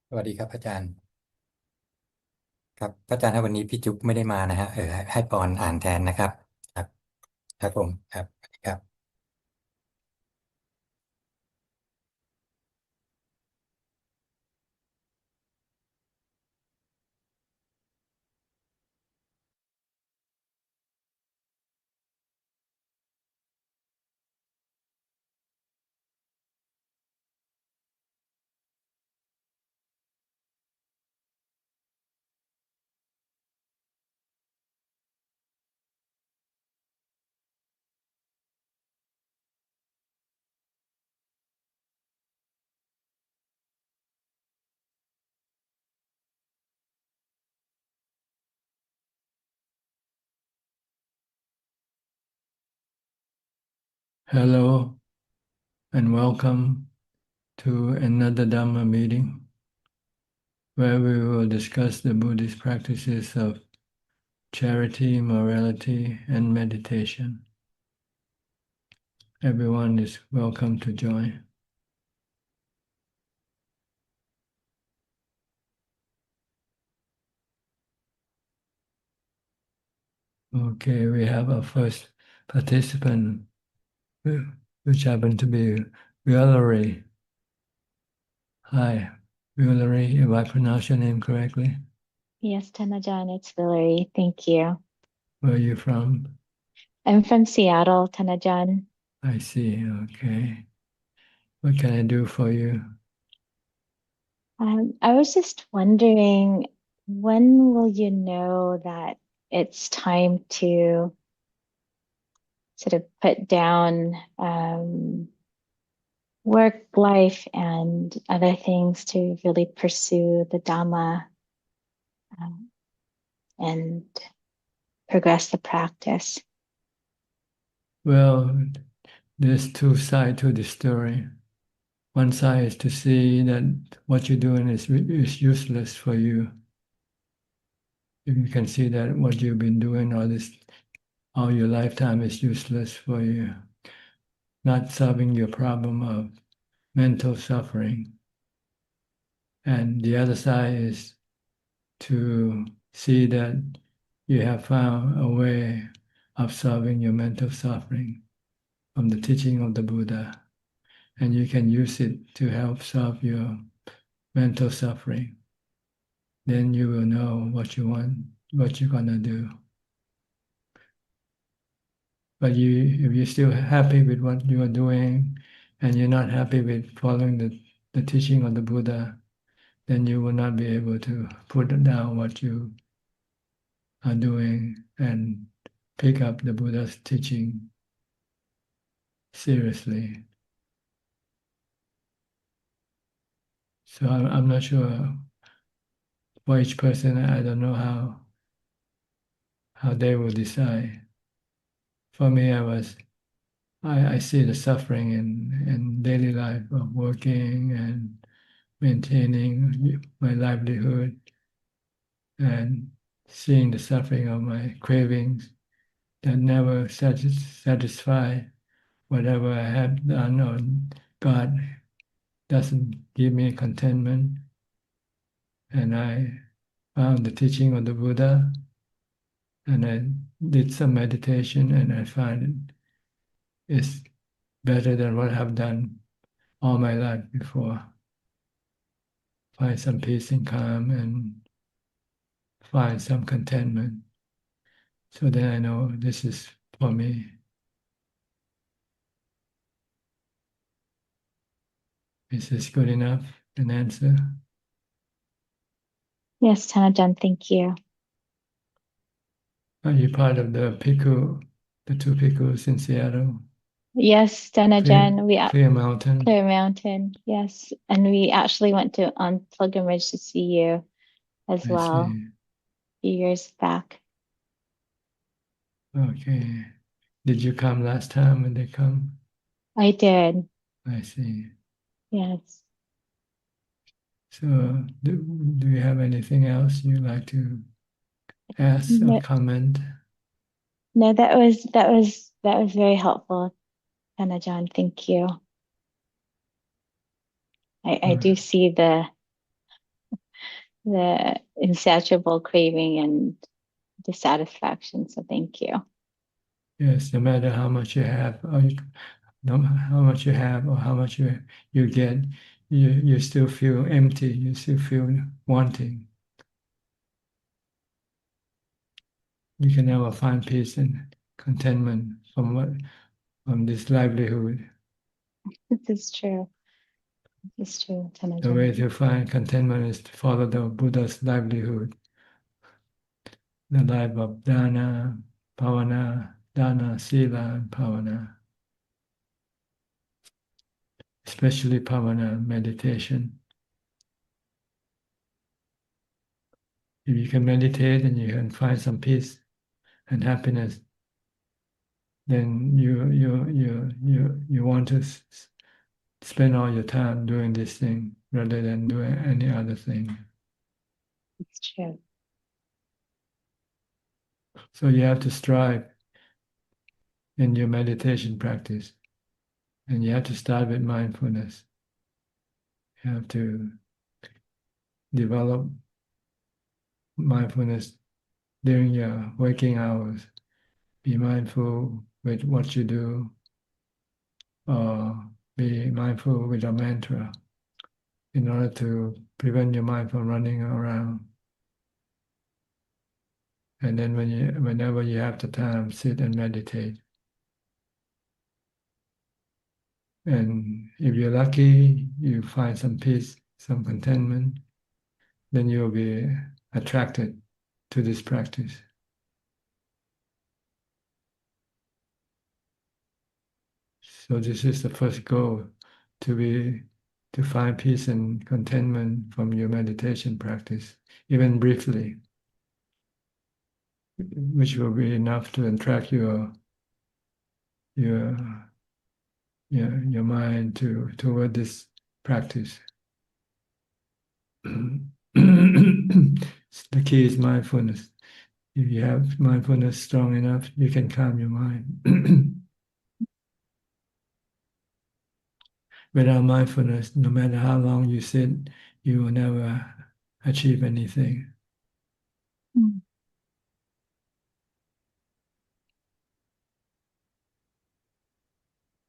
สวัสดีครับอาจารย์ครับพระอาจารย์ถ้าวันนี้พี่จุ๊บไม่ได้มานะฮะให้ปอนอ่านแทนนะครับครับครับผมครับสวัสดีครับ Hello and welcome to another Dhamma meeting where we will discuss the Buddhist practices of charity, morality, and meditation. Everyone is welcome to join. Okay, we have our first participant, which happened to be Valerie. Hi, Valerie, if I pronounce your name correctly. Yes, Tanajan, it's Valerie. Thank you. Where are you from? I'm from Seattle, Tanajan. I see, okay. What can I do for you? I was just wondering, when will you know that it's time to sort of put down work, life, and other things to really pursue the Dhamma um, and progress the practice? Well, there's two sides to the story. One side is to see that what you're doing is useless for you. If you can see that what you've been doing all your lifetime is useless for you, not solving your problem of mental suffering. And the other side is to see that you have found a way of solving your mental suffering from the teaching of the Buddha, and you can use it to help solve your mental suffering. Then you will know what you want, what you're gonna do. But if you're still happy with what you are doing, and you're not happy with following the teaching of the Buddha, then you will not be able to put down what you are doing and pick up the Buddha's teaching seriously. So I'm not sure for each person. I don't know how they will decide. For me, I see the suffering in daily life of working and maintaining my livelihood and seeing the suffering of my cravings that never satisfy whatever I have done, or God doesn't give me contentment. And I found the teaching of the Buddha, and I did some meditation, and I find it's better than what I've done all my life before. Find some peace and calm and find some contentment. So then I know this is for me. Is this good enough? An answer? Yes, Tanajan, thank you. Are you part of the two bhikkhus in Seattle? Yes, Clear, Tanajan, Clear Mountain? Clear Mountain, yes. And we actually went to on pilgrimage to see you as I well a see. few years back. Okay. Did you come last time when they come? I did, I see. yes. So do you have anything else you'd like to ask or No, comment? no, that was very helpful, John. Thank you. I Or, do see the insatiable craving and dissatisfaction. So thank you. Yes, no matter how much you have, no how much you have or how much you get, you still feel empty. You still feel wanting. You can never find peace and contentment from this livelihood. This is true. This is true, The way Tanajan. to find contentment is to follow the Buddha's livelihood, the life of dana, dana, sila, and bhavana, especially bhavana, meditation. If you can meditate and you can find some peace and happiness, then you want to spend all your time doing this thing rather than doing any other thing. It's true. So you have to strive in your meditation practice, and you have to start with mindfulness. You have to develop mindfulness during your waking hours. Be mindful with what you do, or be mindful with a mantra in order to prevent your mind from running around. And then whenever you have the time, sit and meditate. And if you're lucky, you find some peace, some contentment, then you'll be attracted to this practice. So this is the first goal, to find peace and contentment from your meditation practice, even briefly, which will be enough to attract your your mind toward this practice. The key is mindfulness. If you have mindfulness strong enough, you can calm your mind. Without mindfulness, no matter how long you sit, you will never achieve anything. Mm.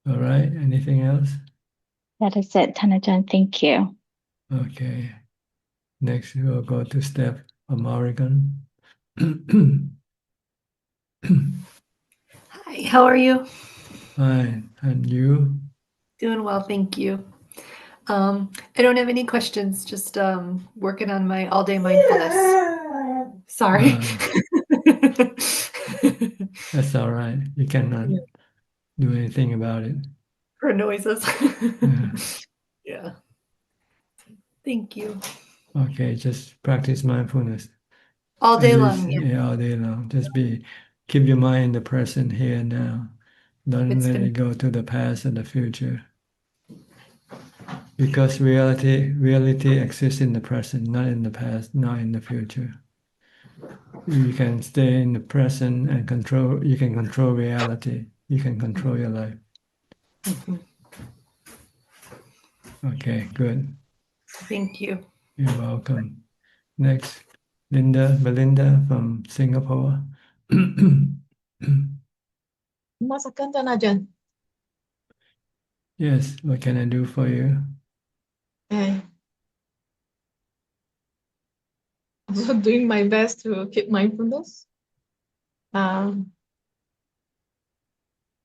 All right, anything else? That is it, Tanajan. Thank you. Okay. Next, we'll go to Steph from Oregon. Hi, how are you? Fine. And you? Doing well, thank you. I don't have any questions, just working on my all-day mindfulness. Sorry. That's all right. You cannot Yeah. do anything about it. For noises. Yeah. Yeah. Thank you. Okay, just practice mindfulness. All At day least, long. Yeah. yeah, all day long. Just keep your mind in the present here and now. Don't It's let been it go to the past and the future. Because reality exists in the present, not in the past, not in the future. You can stay in the present and you can control reality. You can control your life. Mhm. Okay, good. Thank you. You're welcome. Next, Belinda from Singapore. Masakan Ajaan. Yes, what can I do for you? I also doing my best to keep mindfulness.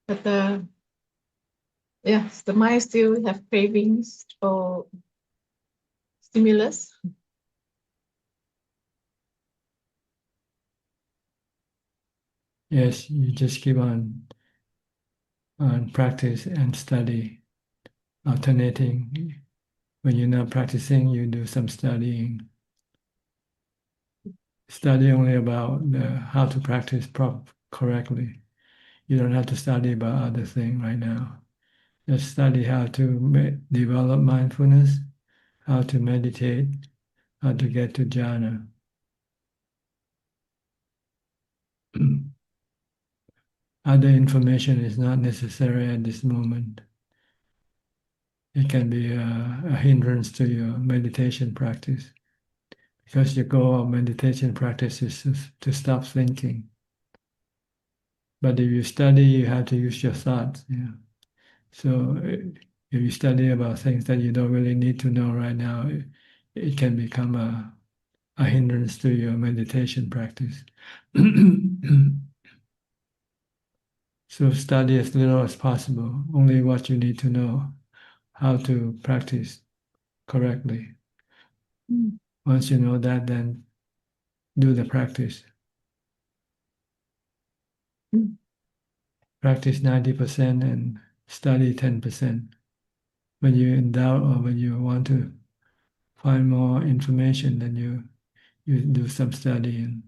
But yes, the mind still have cravings for stimulus. Yes, you just keep on practice and study, alternating. When you're not practicing, you do some studying. Study only about how to practice correctly. You don't have to study about other things right now. Just study how to develop mindfulness, how to meditate, how to get to jhana. Other information is not necessary at this moment. It can be a hindrance to your meditation practice. because your goal of meditation practice is to stop thinking. But if you study, you have to use your thoughts. Yeah. So if you study about things that you don't really need to know right now, it can become a hindrance to your meditation practice. So study as little as possible, only what you need to know, how to practice correctly. Once you know that, then do the practice. Practice 90% and study 10%. When you're in doubt or when you want to find more information, then you do some studying.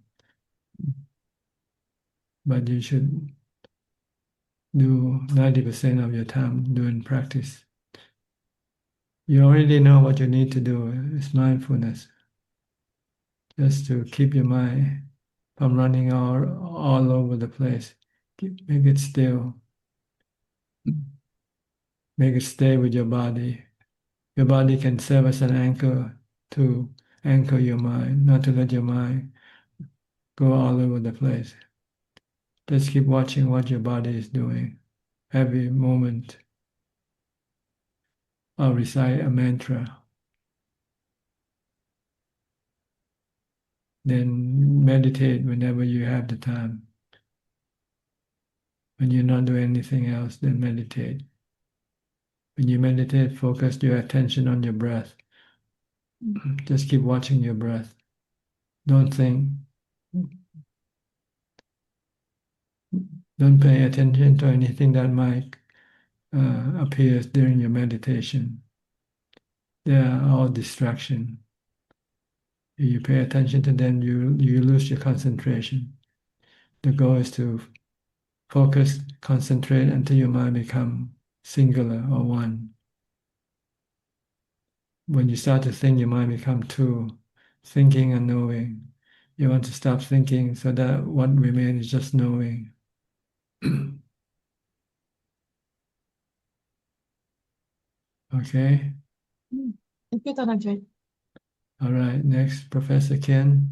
But you should do 90% of your time doing practice. You already know what you need to do. It's mindfulness. Just to keep your mind from running all over the place. Make it still. Make it stay with your body. Your body can serve as an anchor to anchor your mind, not to let your mind go all over the place. Just keep watching what your body is doing. Every moment, or recite a mantra. Then meditate whenever you have the time. When you're not doing anything else, then meditate. When you meditate, focus your attention on your breath. Just keep watching your breath. Don't think. Don't pay attention to anything that might appear during your meditation. They are all distraction. If you pay attention to them, you lose your concentration. The goal is to focus, concentrate until your mind become singular or one. When you start to think, your mind become two, thinking and knowing. You want to stop thinking so that what remains is just knowing. Okay. Thank you, Tanajan. All right. Next, Professor Ken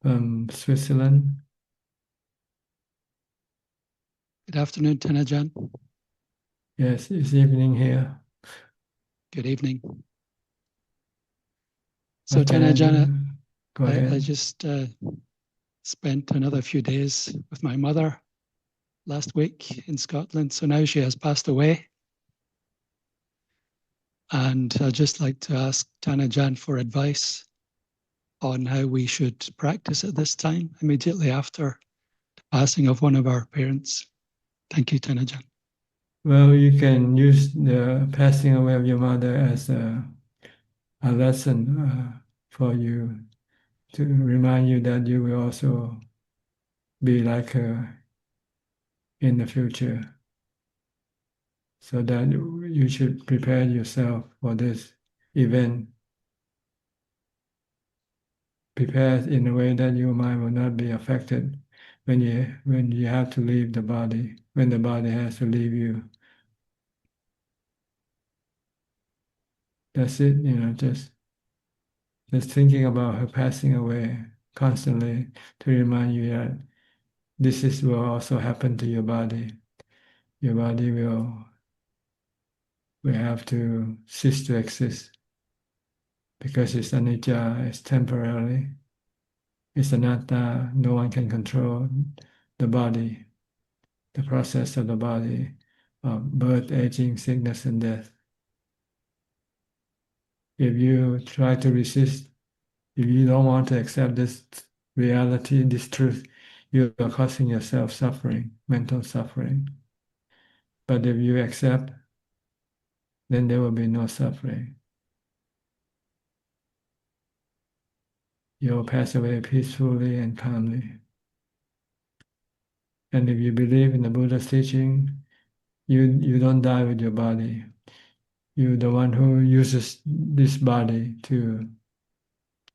from Switzerland. Good afternoon, Tanajan. Yes, it's evening here. Good evening. So, What can I do? Tanajan, Go ahead. I just spent another few days with my mother last week in Scotland. So now she has passed away. And I'd just like to ask Tanajan for advice on how we should practice at this time, immediately after the passing of one of our parents. Thank you, Tanajan. Well, you can use the passing away of your mother as a lesson for you to remind you that you will also be like her in the future. So that you should prepare yourself for this event. Prepare in a way that your mind will not be affected when you have to leave the body, when the body has to leave you. That's it, just thinking about her passing away constantly to remind you that will also happen to your body. Your body will have to cease to exist because it's anicca, it's temporary, it's anatta, no one can control the body, the process of the body, of birth, aging, sickness, and death. If you try to resist, if you don't want to accept this reality, this truth, you are causing yourself suffering, mental suffering. But if you accept, then there will be no suffering. You will pass away peacefully and calmly. And if you believe in the Buddha's teaching, you don't die with your body. You're the one who uses this body to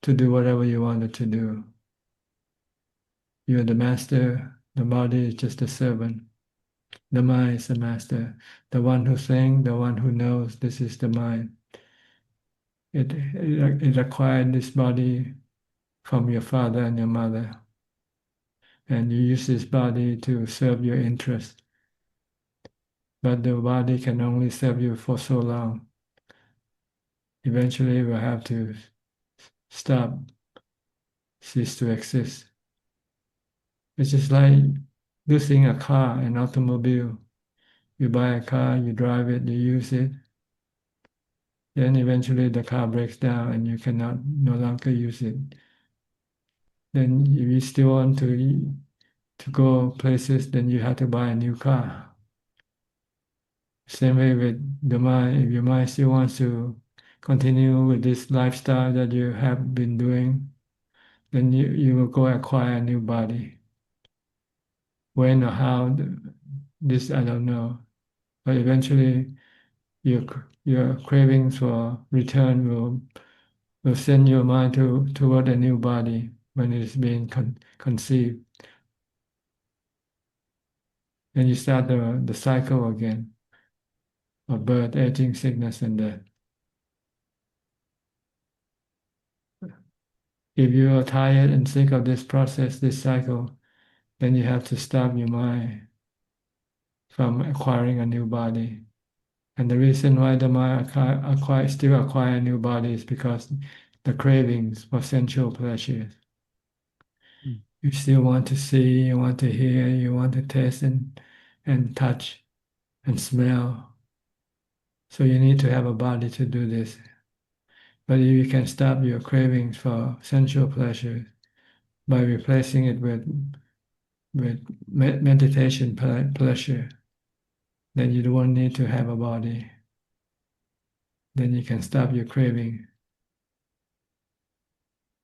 do whatever you wanted to do. You're the master, the body is just a servant. The mind is the master. The one who thinks, the one who knows, this is the mind. It acquired this body from your father and your mother. And you use this body to serve your interest. But the body can only serve you for so long. Eventually, it will have to stop, cease to exist. It's just like using a car, an automobile. You buy a car, you drive it, you use it. Then eventually the car breaks down and you cannot no longer use it. Then if you still want to go places, then you have to buy a new car. Same way with the mind. If your mind still wants to continue with this lifestyle that you have been doing, then you will go acquire a new body. When or how, this I don't know. But eventually your cravings for return will send your mind toward a new body when it is being conceived. Then you start the cycle again of birth, aging, sickness, and death. If you are tired and sick of this process, this cycle, then you have to stop your mind from acquiring a new body. And the reason why the mind still acquire a new body is because the cravings for sensual pleasures. You still want to see, you want to hear, you want to taste and touch and smell. So you need to have a body to do this. But if you can stop your cravings for sensual pleasure by replacing it with meditation pleasure, then you don't need to have a body. Then you can stop your craving.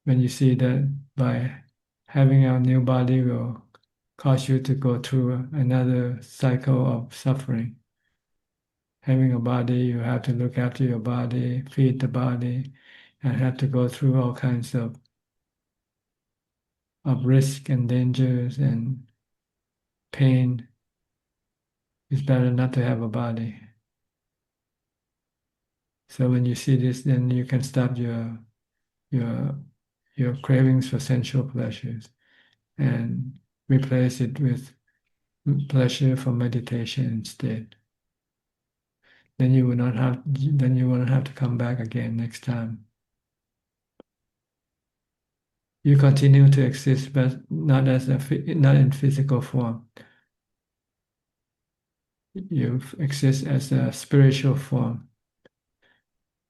When you see that by having a new body will cause you to go through another cycle of suffering. Having a body, you have to look after your body, feed the body, and have to go through all kinds of risk and dangers and pain. It's better not to have a body. So when you see this, then you can stop your cravings for sensual pleasures and replace it with pleasure for meditation instead. Then you will not have to come back again next time. You continue to exist, but not not in physical form. You exist as a spiritual form,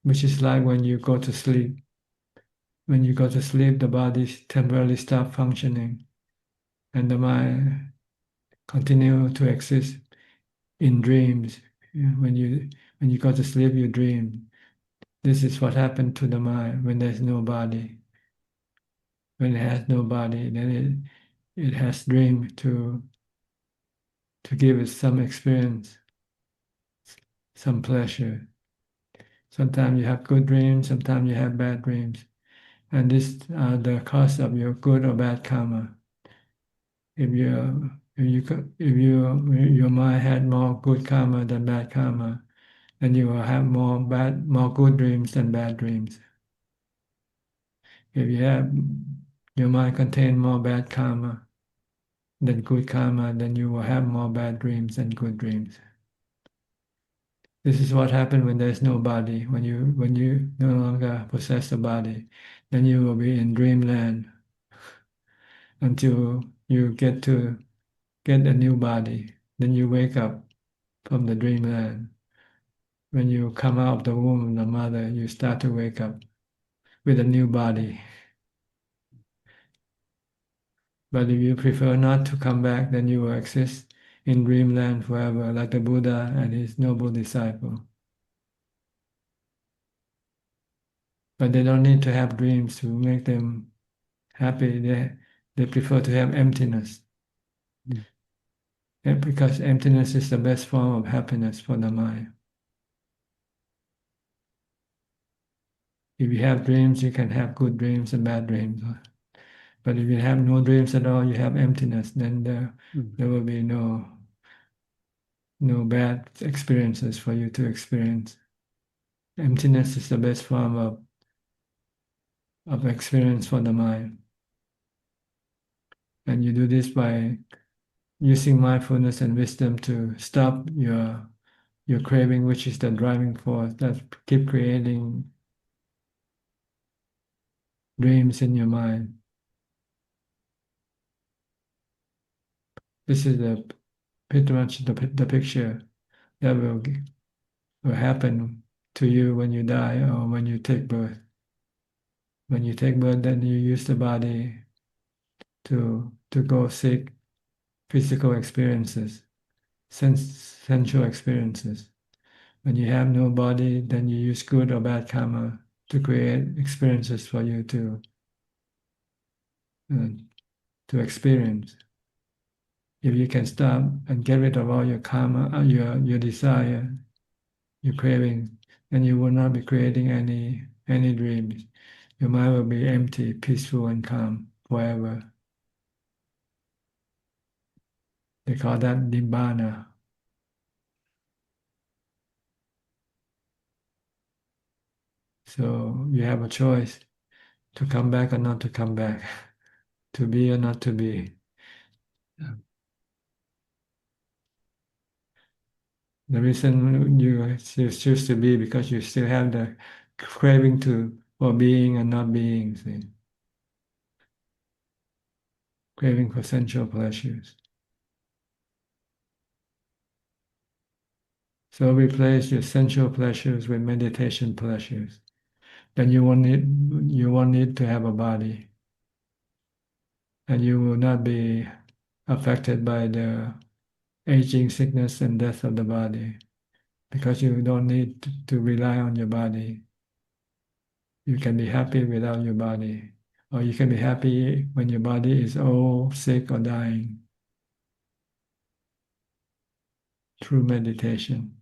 which is like when you go to sleep. When you go to sleep, the body temporarily stops functioning, and the mind continue to exist in dreams. When you go to sleep, you dream. This is what happened to the mind when there's no body. When it has no body, then it has dream to give it some experience, some pleasure. Sometimes you have good dreams, sometimes you have bad dreams. And this are the cause of your good or bad karma. If your mind had more good karma than bad karma, then you will have more good dreams than bad dreams. If your mind contain more bad karma than good karma, then you will have more bad dreams than good dreams. This is what happens when there's no body. When you no longer possess a body, then you will be in dreamland until you get a new body. Then you wake up from the dreamland. When you come out of the womb of the mother, you start to wake up with a new body. But if you prefer not to come back, then you will exist in dreamland forever, like the Buddha and his noble disciple. But they don't need to have dreams to make them happy. They prefer to have emptiness. Because emptiness is the best form of happiness for the mind. If you have dreams, you can have good dreams and bad dreams. But if you have no dreams at all, you have emptiness, then there will be no bad experiences for you to experience. Emptiness is the best form of experience for the mind. And you do this by using mindfulness and wisdom to stop your craving, which is the driving force that keep creating dreams in your mind. This is pretty much the picture that will happen to you when you die or when you take birth. When you take birth, then you use the body to go seek physical experiences, sensual experiences. When you have no body, then you use good or bad karma to create experiences for you to experience. If you can stop and get rid of all your karma, your desire, your craving, then you will not be creating any dreams. Your mind will be empty, peaceful, and calm forever. They call that nibbana. So you have a choice to come back or not to come back, to be or not to be. Yeah. The reason you choose to be because you still have the craving for being and not being, see? Craving for sensual pleasures. So replace your sensual pleasures with meditation pleasures. Then you won't need to have a body. And you will not be affected by the aging, sickness, and death of the body because you don't need to rely on your body. You can be happy without your body, or you can be happy when your body is old, sick, or dying through meditation.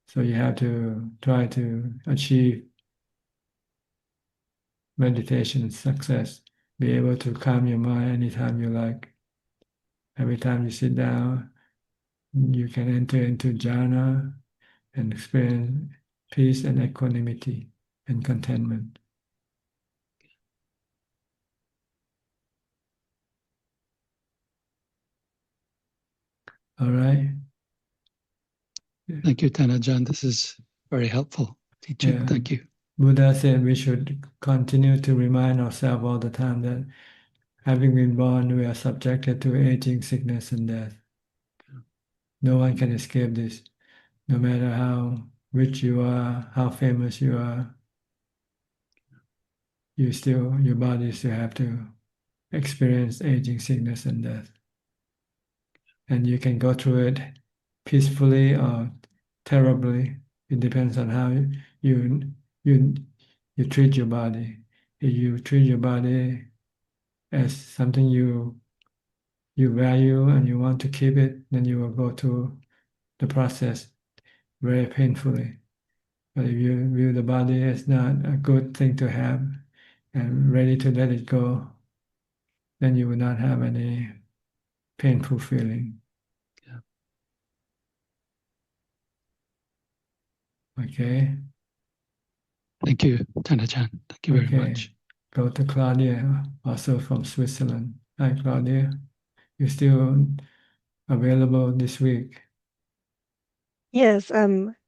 So you have to try to achieve meditation success, be able to calm your mind anytime you like. Every time you sit down, you can enter into jhana and experience peace and equanimity and contentment. All right? Thank you, Thanajan. This is very helpful teaching. Yeah. Thank you. Buddha said we should continue to remind ourselves all the time that having been born, we are subjected to aging, sickness, and death. No one can escape this, no matter how rich you are, how famous you are. Your body still have to experience aging, sickness, and death. And you can go through it peacefully or terribly. It depends on how you you you treat your body. If you treat your body as something you value and you want to keep it, then you will go through the process very painfully. But if you view the body as not a good thing to have and ready to let it go, then you will not have any painful feeling. Yeah. Okay. Thank you, Thanajan. Thank you very much. Go to Claudia, also from Switzerland. Hi, Claudia. You still available this week? Yes,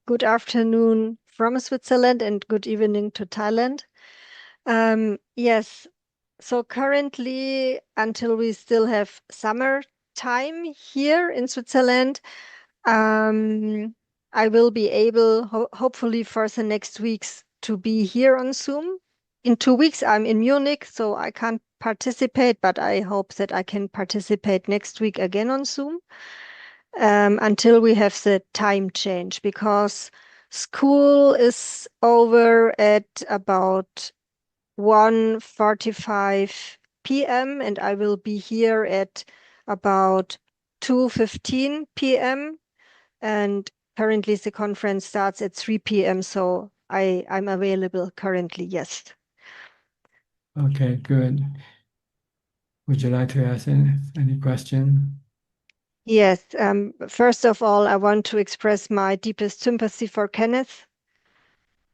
good afternoon from Switzerland and good evening to Thailand. Yes, so currently, until we still have summer time here in Switzerland, I will be able, hopefully for the next weeks, to be here on Zoom. In 2 weeks, I'm in Munich, so I can't participate, but I hope that I can participate next week again on Zoom. Until we have the time change, because school is over at about 1:45 p.m. and I will be here at about 2:15 p.m. and currently the conference starts at 3 p.m. so I'm available currently, yes. Okay, good. Would you like to ask any question? Yes, first of all, I want to express my deepest sympathy for Kenneth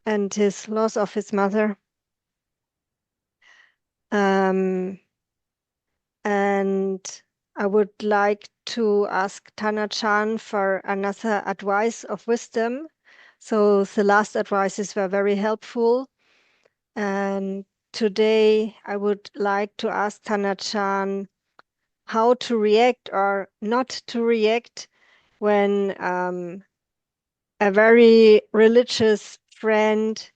and his loss of his mother. And I would like to ask Tana-chan for another advice of wisdom. So the last advices were very helpful. And today I would like to ask Tana-chan how to react or not to react when a very religious friend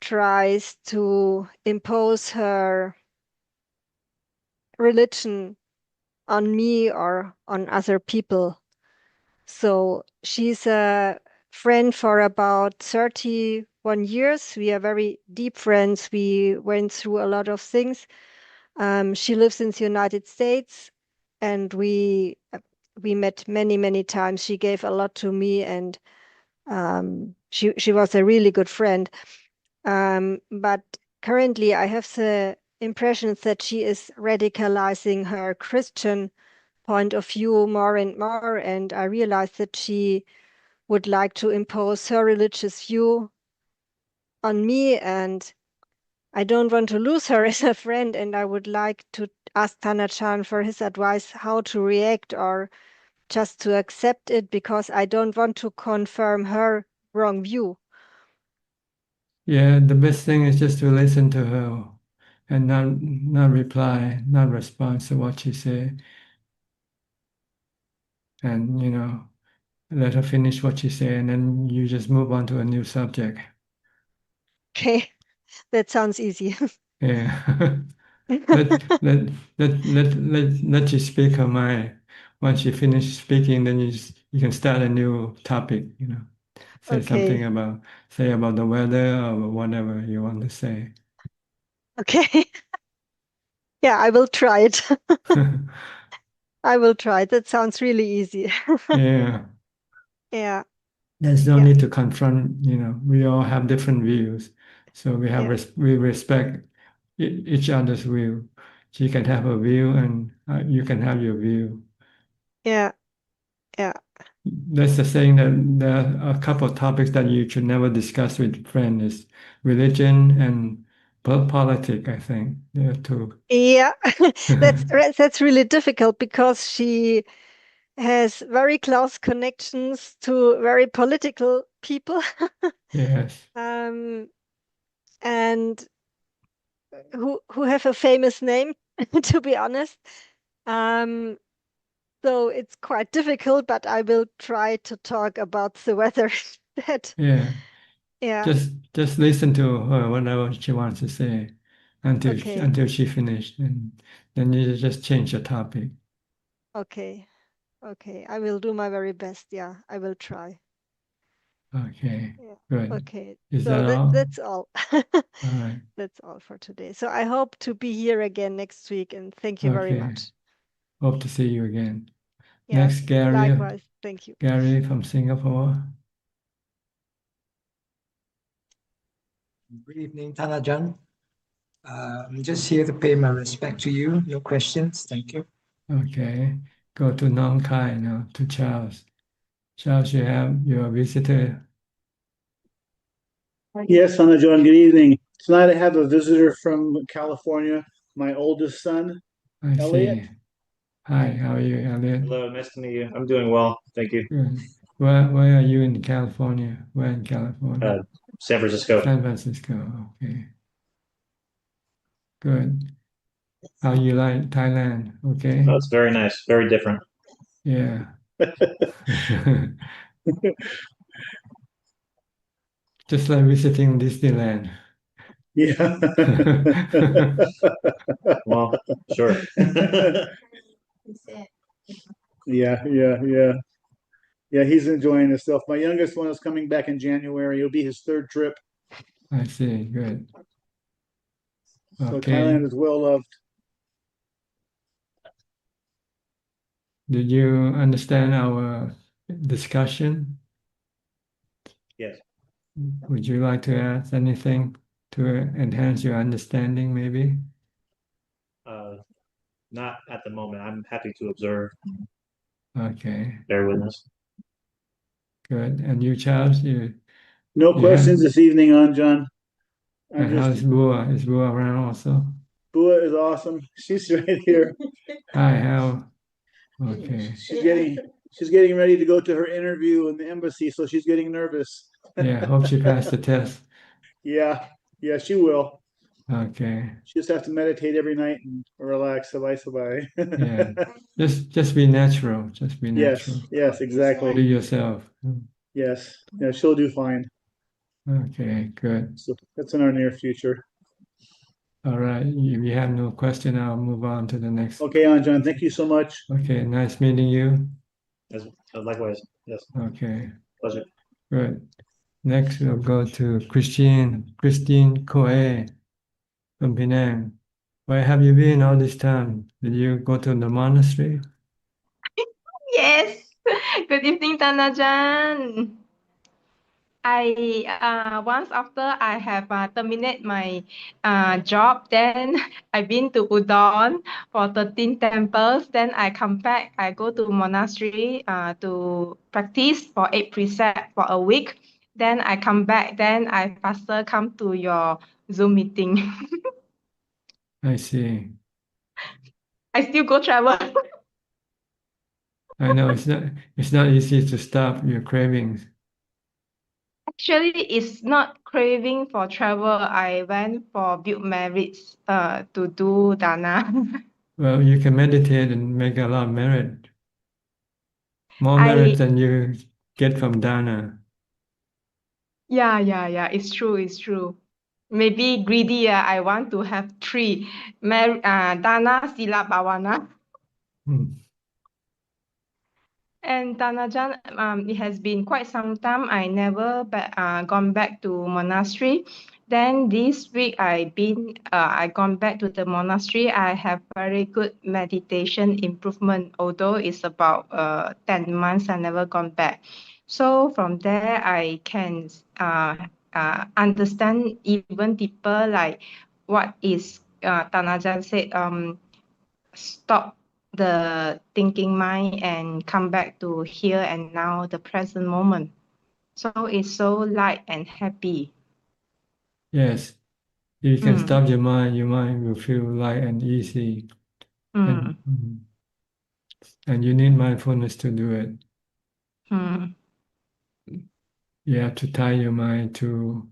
tries to impose her religion on me or on other people. So she's a friend for about 31 years. We are very deep friends. We went through a lot of things. She lives in the United States, and we met many, many times. She gave a lot to me, and she was a really good friend. But currently, I have the impression that she is radicalizing her Christian point of view more and more, and I realized that she would like to impose her religious view on me, and I don't want to lose her as a friend, and I would like to ask Tana-chan for his advice how to react or just to accept it, because I don't want to confirm her wrong view. Yeah, the best thing is just to listen to her and not reply, not respond to what she say, and let her finish what she say, and then you just move on to a new subject. Okay, that sounds easy. Yeah. Let she speak her mind. Once she finishes speaking, then you can start a new topic, Say something Okay, say about the weather or whatever you want to say. okay. Yeah, I will try it. I will try it. That sounds really easy. Yeah. Yeah, There's no yeah, need to confront, we all have different views. So yeah, we respect each other's view. She can have a view and you can have your view. yeah, yeah. That's the saying that there are a couple of topics that you should never discuss with friends is religion and politics, I think. There are two. Yeah, that's really difficult because she has very close connections to very political people, Yes. um, and who have a famous name, to be honest. Um, so it's quite difficult, but I will try to talk about the weather instead. Yeah. Yeah, Just listen to her whatever she wants to say okay, until she finished, and then you just change the topic. okay, okay. I will do my very best. Yeah, I will try. Okay, Yeah, good. okay. Is So that all? that's all. All right. That's all for today. So I hope to be here again next week, and thank you very Okay. much. Hope to see you again. Yeah, Next, Gary. likewise. Thank you. Gary from Singapore. Good evening, Tanajan. I'm just here to pay my respect to you. No questions. Thank you. Okay. Go to Nong Khai now, to Charles. Charles, you have your visitor. Yes, Hannah John, good evening. Tonight I have a visitor from California, my oldest son, I Elliot. see. Hi, how are you, Elliot? Hello, nice to meet you. I'm doing well, thank you. Good. Where are you in California? Where in California? San Francisco. San Francisco. Okay. Good. How you like Thailand? Okay. Oh, it's very nice, very different. Yeah. Just like visiting Disneyland. Yeah. Well, sure. Yeah. Yeah, he's enjoying himself. My youngest one is coming back in January. It'll be his third trip. I see. Good. So Okay. Thailand is well loved. Did you understand our discussion? Yes. Would you like to add anything to enhance your understanding, maybe? Not at the moment. I'm happy to observe, Okay, bear witness. good. And you, Charles, No you have, questions this evening on John. I'm and just how's Bua? Is Bua around also? Bua is awesome. She's right here. Hi, how? Okay. She's getting ready to go to her interview in the embassy, so she's getting nervous. Yeah, hope she passed the test. Yeah, yeah, she will. Okay. She just have to meditate every night and relax. Sabay. Yeah. Just be natural. Just be Yes, natural. yes, Be exactly. yourself. Yes, yeah, she'll do fine. Okay, good. So that's in our near future. All right. If you have no question, I'll move on to the next. Okay, Anjan, thank you so much. Okay, nice meeting you. Likewise. Yes. Okay, Pleasure. good. Next, we'll go to Christine Coe from Penang. Where have you been all this time? Did you go to the monastery? Yes. Good evening, Tanajan. Once after I have terminated my job, then I've been to Udon for 13 temples. Then I come back. I go to monastery to practice for 8 precepts for a week. Then I come back. Then I faster come to your Zoom meeting. I see. I still go travel. I know it's not easy to stop your cravings. Actually, it's not craving for travel. I went for build merits to do dana. Well, you can meditate and make a lot of merit, more merit I than you get from dana. yeah. It's true. It's true. Maybe greedy. I want to have three. Dana, sila, bawana. Hmm. And Tanajan, it has been quite some time. I never gone back to monastery. Then this week I gone back to the monastery. I have very good meditation improvement. Although it's about 10 months, I never gone back. So from there, I can understand even deeper, like what is Tanajan said. Stop the thinking mind and come back to here and now, the present moment. So it's so light and happy. Yes, if you can Mm, stop your mind will feel light and easy. mm, And you need mindfulness to do it. mm, You have to tie your mind to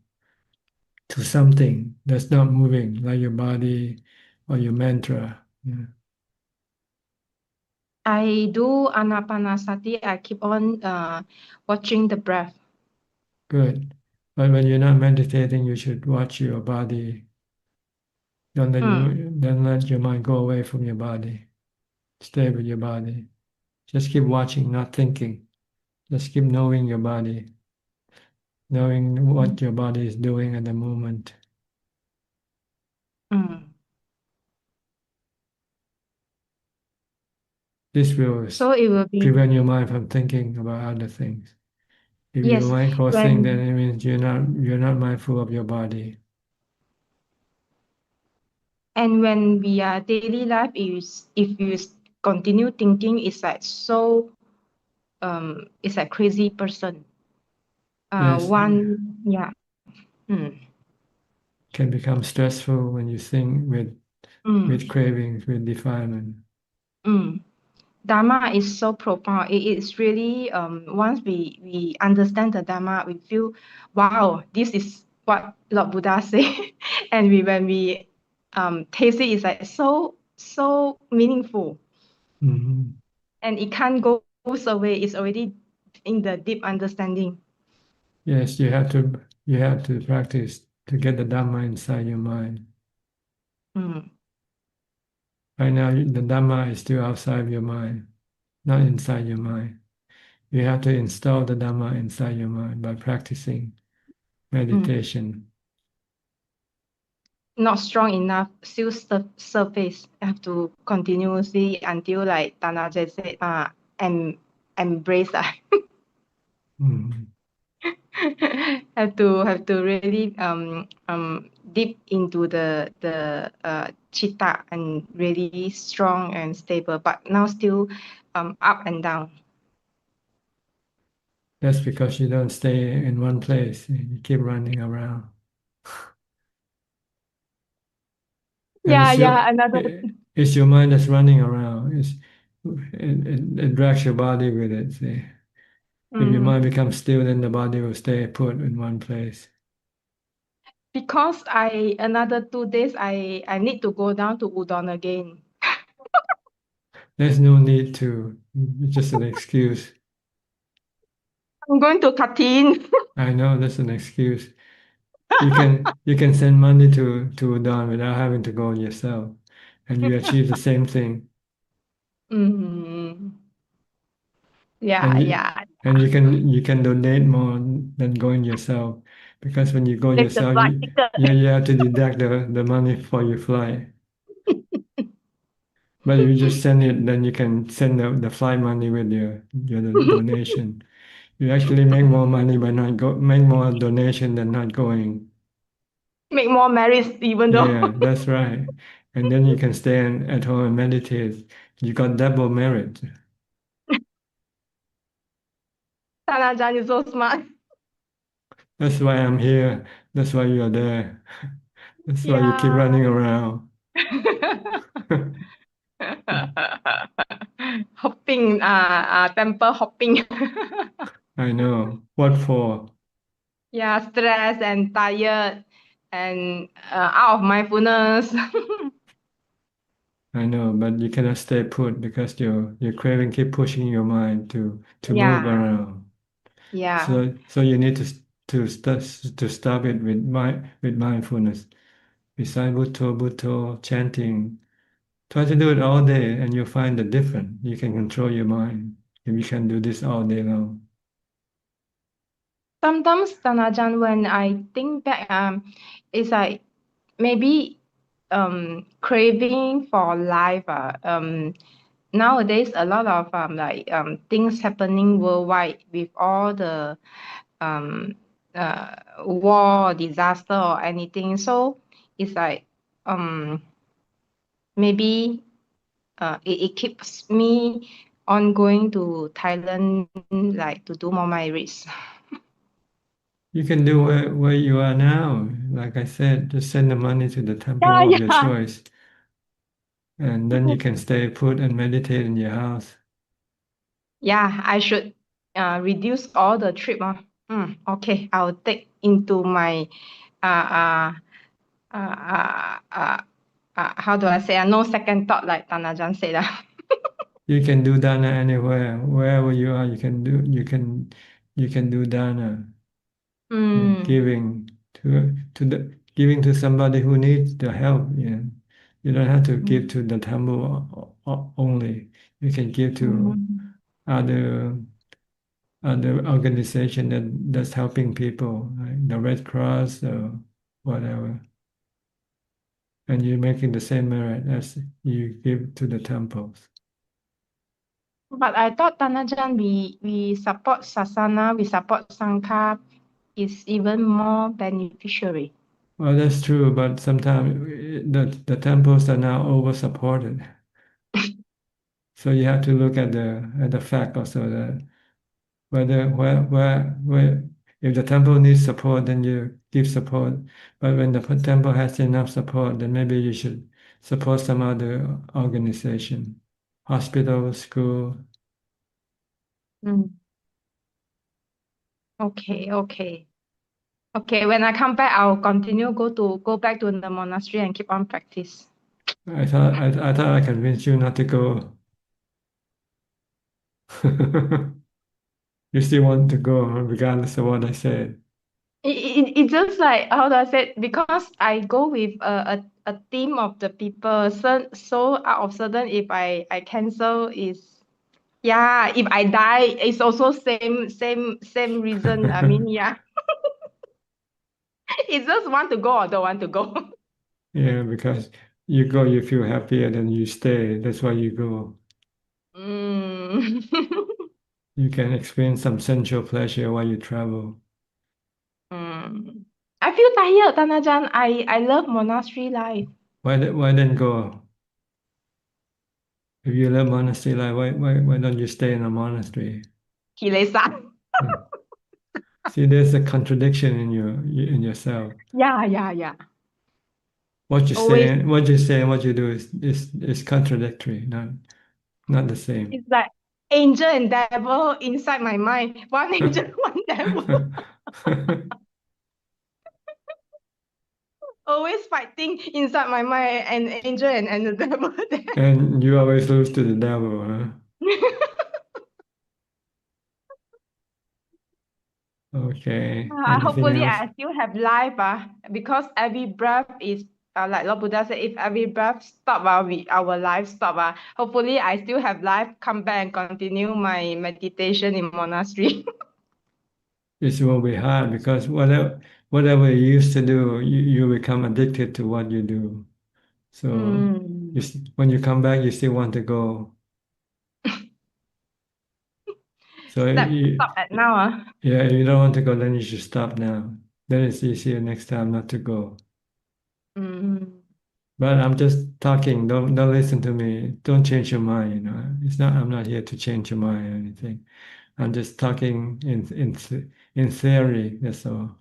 something that's not moving, like your body or your mantra. Yeah. I do anapanasati. I keep on watching the breath. Good. But when you're not meditating, you should watch your body. Don't let your mind go away from your body. Stay with your body. Just keep watching, not thinking. Just keep knowing your body, knowing what your body is doing at the moment. Mm. This will So it will be, prevent your mind from thinking about other things. If your yes, mind goes think, then when it means you're not mindful of your body. when we are daily life, is if you continue thinking, it's like so it's a crazy person. Yes, Yeah. Mm, can become stressful when you think with mm, cravings, with defilement. mm. Dharma is so profound. It is really once we understand the Dharma, we feel, wow, this is what Lord Buddha said. And when we taste it, it's like so meaningful. Mhm. And it can't goes away. It's already in the deep understanding. Yes, you have to practice to get the Dhamma inside your mind. Mm, Right now, the Dhamma is still outside your mind, not inside your mind. You have to install the Dhamma inside your mind by practicing mm. meditation. Not strong enough, still surface. Have to continuously until like Tanaja said, embrace that. Mhm. Have to really deep into the chitta and really strong and stable, but now still up and down. That's because you don't stay in one place. You keep running around. And Yeah, yeah, another. it's your mind that's running around. It drags your body with it. See, if your mind becomes still, then the body will stay put in one place. Because another 2 days I need to go down to Udon again. There's no need to. It's just an excuse. I'm going to Katin. I know that's an excuse. You can send money to Udon without having to go yourself, and you achieve the same thing. Mm. Yeah, And you yeah. and you can donate more than going yourself, because when you go Take the yourself, flight ticket. you have to deduct the money for your flight. But if you just send it, then you can send the flight money with your donation. You actually make more money by not make more donation than not going. Make more merits even Yeah, though that's right. And then you can stay at home and meditate. You got double merit. Tanajan is so smart. That's why I'm here. That's why you're there. That's why you keep Yeah. running around. Hopping, temple hopping. I know. What for? Yeah, stressed and tired and out of mindfulness. I know, but you cannot stay put because your craving keep pushing your mind to move Yeah, around. yeah. So you need to stop it with mindfulness. Beside Bhutto, chanting. Try to do it all day and you'll find the difference. You can control your mind if you can do this all day long. Sometimes, Tanajan, when I think back, it's like maybe craving for life. Nowadays, a lot of things happening worldwide with all the um, war, disaster, or anything. So it's like maybe it keeps me on going to Thailand, like to do more my research. You can do where you are now. Like I said, just send the money to the Yeah, temple of your yeah. choice, and then you can stay put and meditate in your house. Yeah, I should reduce all the trip. Okay, I'll take into my uh, uh, uh, uh, how do I say? No second thought, like Tanajan said. You can do dana anywhere, wherever you are. You can do dana. Yeah, giving to somebody who needs the help. Yeah, you don't have to give to the temple only. You can give to Mm. other other organization that's helping people, like the Red Cross or whatever, and you're making the same merit as you give to the temples. But I thought Tanajan, we support Sasana, we support Sangha is even more beneficiary. Well, that's true, but sometimes the temples are now over supported. So you have to look at the fact also that where if the temple needs support, then you give support. But when the temple has enough support, then maybe you should support some other organization, hospital, school. Mm. Okay, okay. Okay, when I come back, I'll continue go back to the monastery and keep on practice. I thought I convinced you not to go. You still want to go regardless of what I said. It's just like how do I say it? Because I go with a team of the people. So out of sudden, if I cancel is yeah. If I die, it's also same reason. I mean yeah. It's just want to go or don't want to go. Yeah, because you go, you feel happier, then you stay. That's why you go. Mm. You can experience some sensual pleasure while you travel. Mm. I feel tired, Tanajan. I love monastery life. Why then go? If you love monastery life, why don't you stay in a monastery? Kilesa. Hmm. See, there's a contradiction in yourself. Yeah, yeah, yeah. what you Always, say, and what you do is contradictory, not the same. it's like angel and devil inside my mind. One angel, one devil. Always fighting inside my mind, an angel and the devil there. And you always lose to the devil, huh? Okay. Anything Hopefully, else? I still have life, because every breath is like Lord Buddha said, if every breath stop, our life stop. Hopefully, I still have life, come back and continue my meditation in monastery. It will be hard because whatever you used to do, you become addicted to what you do. So when you come back, you still want to go. So Stop at now. yeah, if you don't want to go, then you should stop now. Then it's easier next time not to go. But I'm just talking. Don't listen to me. Don't change your mind. It's not. I'm not here to change your mind or anything. I'm just talking in theory. That's all.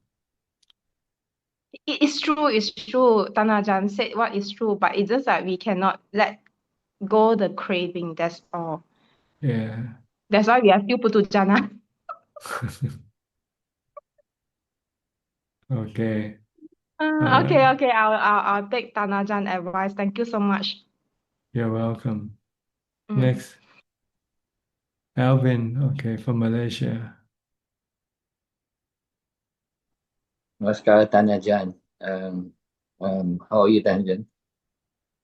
It's true, it's true. Tanajan said what is true, but it's just that we cannot let go the craving. That's all. Yeah. That's why we are still putujana. Okay. Okay. I'll take Tanajan advice. Thank you so much. You're welcome. Next, Alvin. Okay, from Malaysia. Namaskar, Tanajan. How are you, Tanajan?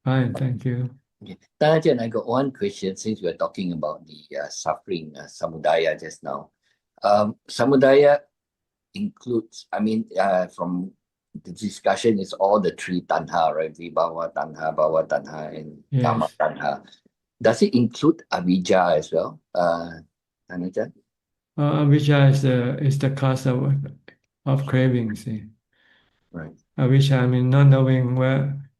Fine, thank you. Okay. Tanajan, I got one question since we are talking about the suffering samudaya just now. Samudaya includes, from the discussion, is all the three tanha, right? Vibhava tanha, bhava tanha, and kama Yes. tanha. Does it include avijja as well, Tanajan? Avijja is the cause of craving. See, Right. avijja,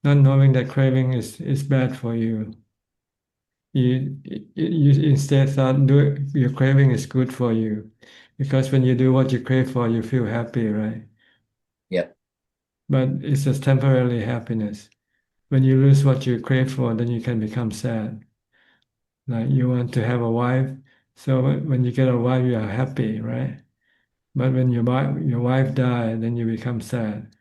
not knowing that craving is bad for you. You instead thought your craving is good for you, because when you do what you crave for, you feel happy, right? Yep. But it's just temporary happiness. When you lose what you crave for, then you can become sad. Like you want to have a wife, so when you get a wife, you are happy, right? But when your wife died, then you become sad.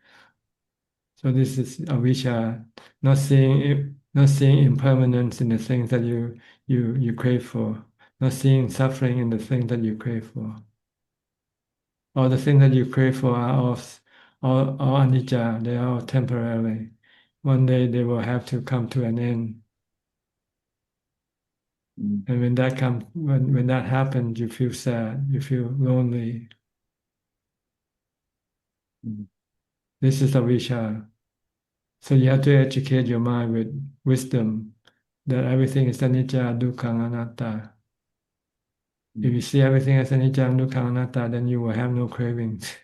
So this is avijja, not seeing impermanence in the things that you crave for, not seeing suffering in the things that you crave for. All the things that you crave for are all anicca, they are all temporary. One day they will have to come to an end. And when that happens, you feel sad, you feel lonely. This is avijja. So you have to educate your mind with wisdom that everything is anicca, dukkha, anatta. If you see everything as anicca, dukkha, anatta, then you will have no cravings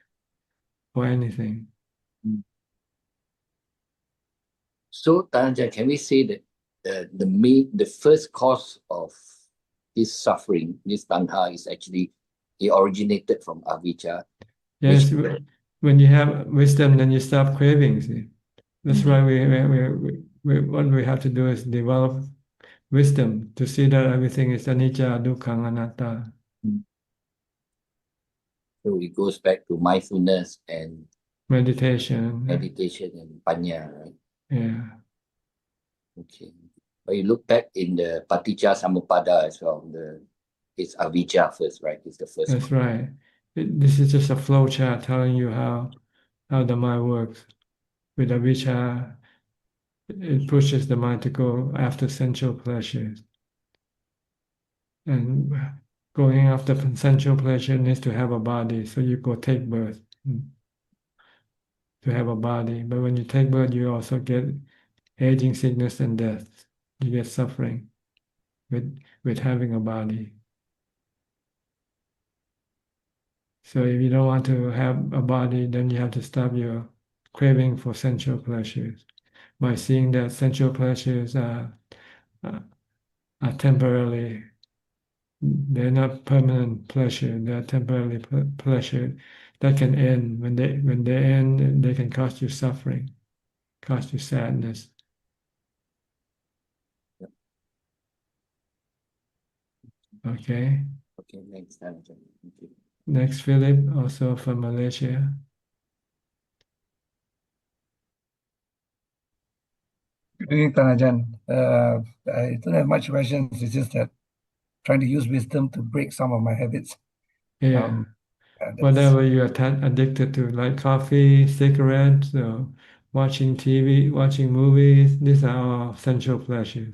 for anything. So, Tanajan, can we say that the first cause of this suffering, this tanha, is actually it originated from avijja? Yes, when you have wisdom, then you stop craving. See? That's why what we have to do is develop wisdom to see that everything is anicca, dukkha, anatta. So it goes back to mindfulness and meditation and panya, right? Yeah. Okay. But you look back in the paticca samuppada as well. It's avijja first, right? It's the first. That's right. This is just a flow chart telling you how the mind works. With avijja, it pushes the mind to go after sensual pleasures. And going after sensual pleasure needs to have a body, so you go take birth to have a body. But when you take birth, you also get aging, sickness, and death. You get suffering with having a body. So if you don't want to have a body, then you have to stop your craving for sensual pleasures by seeing that sensual pleasures are temporarily. They're not permanent pleasure. They're temporary pleasure that can end. When they end, they can cause you suffering, cause you sadness. Okay. Okay, thanks, Ajahn. Thank you. Next, Philip, also from Malaysia. Good evening, Ajaan. I don't have much questions. It's just that trying to use wisdom to break some of my habits. Yeah. Whatever you are addicted to, like coffee, cigarettes, or watching TV, watching movies, these are all sensual pleasures.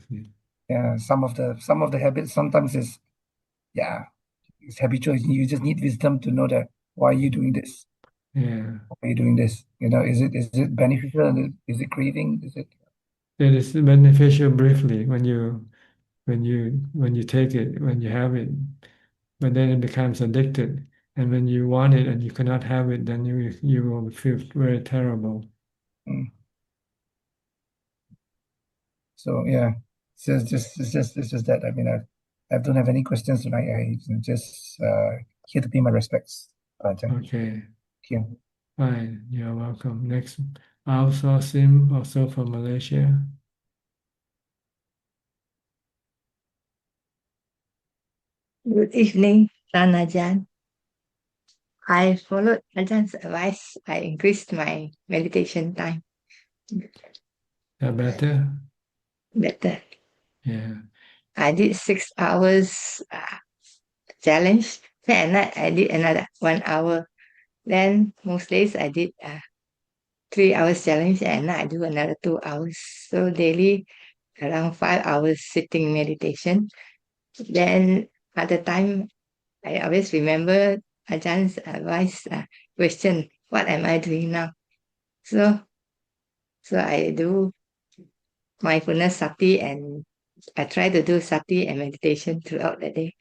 Yeah, some of the habits sometimes it's habitual. You just need wisdom to know that why are you doing this? Yeah. Why are you doing this? Is it beneficial? Is it craving? Is it? It is beneficial briefly when you take it, when you have it, but then it becomes addicted. And when you want it and you cannot have it, then you will feel very terrible. Mm. So yeah, it's just that. I mean, I don't have any questions tonight. I just here to pay my respects. Ajahn. Okay. Thank you. Fine, you're welcome. Next, also Sim, also from Malaysia. Good evening, Ajahn. I followed Ajaan's advice. I increased my meditation time. That better? Better. Yeah. I did 6 hours challenge. Then at night I did another 1 hour. Then most days I did 3 hours challenge, and at night I do another 2 hours. So daily around 5 hours sitting meditation. Then at the time I always remember Ajaan's advice question, what am I doing now? So I do mindfulness sati, and I try to do sati and meditation throughout the day.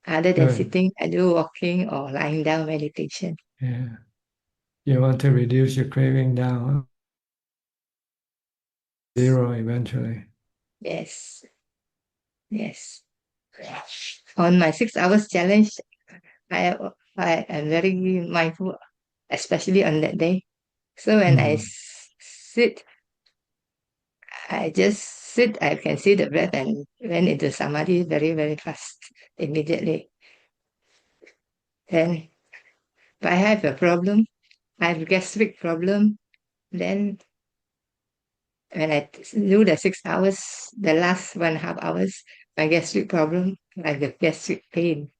Other than Good. sitting, I do walking or lying down meditation. Yeah. You want to reduce your craving down zero eventually. Yes. Yes. On my 6 hours challenge, I am very mindful, especially on that day. So when I sit, I just sit, I can see the breath and went into samadhi very, very fast, immediately. Then if I have a problem, I have a gastric problem, then when I do the 6 hours, the last 1.5 hours, my gastric problem, like the gastric pain.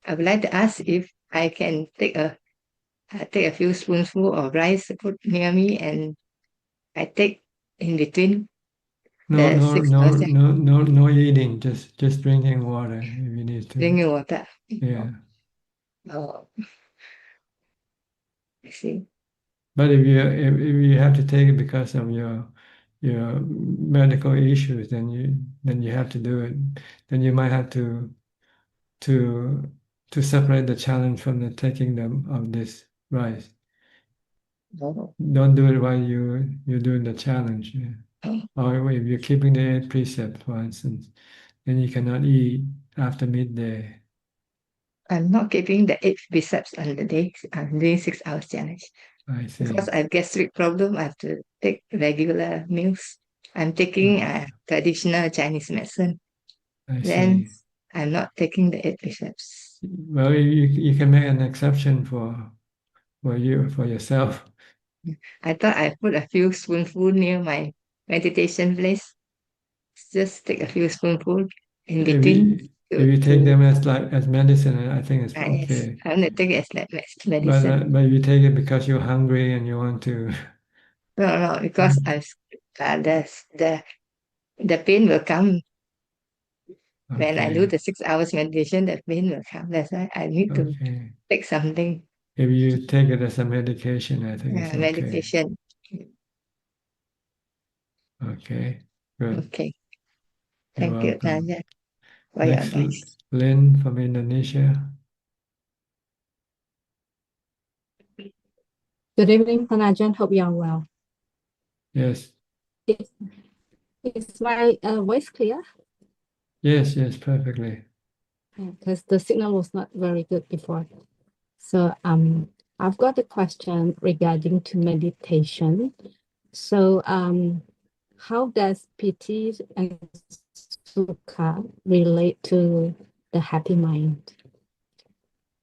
I would like to ask if I can take a few spoonful of rice, put near me, and I take in between No, the no, 6 no, hours. no, no, no eating. Just drinking water if you need to. Drinking water. Yeah. Oh, I see. But if you have to take it because of your medical issues, then you have to do it. Then you might have to separate the challenge from the taking them of this rice. Oh. Don't do it while you're doing the challenge. Yeah. Or if you're keeping the 8 precepts, for instance, then you cannot eat after midday. I'm not keeping the 8 precepts on the day. I'm doing 6 hours challenge. I see. Because I have gastric problem, I have to take regular meals. I'm taking traditional Chinese medicine. I Then see. I'm not taking the 8 precepts. Well, you can make an exception for yourself. I thought I put a few spoonful near my meditation place. Just take a few spoonful in between. If you take them as medicine, I think it's Yes, okay. I'm going to take it as medicine. But if you take it because you're hungry and you want to. No, because the pain will come. When I do the 6 hours meditation, the pain will come. That's why I need to take something. If you take it as a medication, I think it's okay. Medication. Okay, good. Okay. You're Thank you, welcome. Ajahn, for your Next, advice. Lynn from Indonesia. Good evening, Ajahn. Hope you are well. Yes. Is my voice clear? Yes, perfectly. Because the signal was not very good before. So I've got a question regarding to meditation. So, how does piti and sukha relate to the happy mind?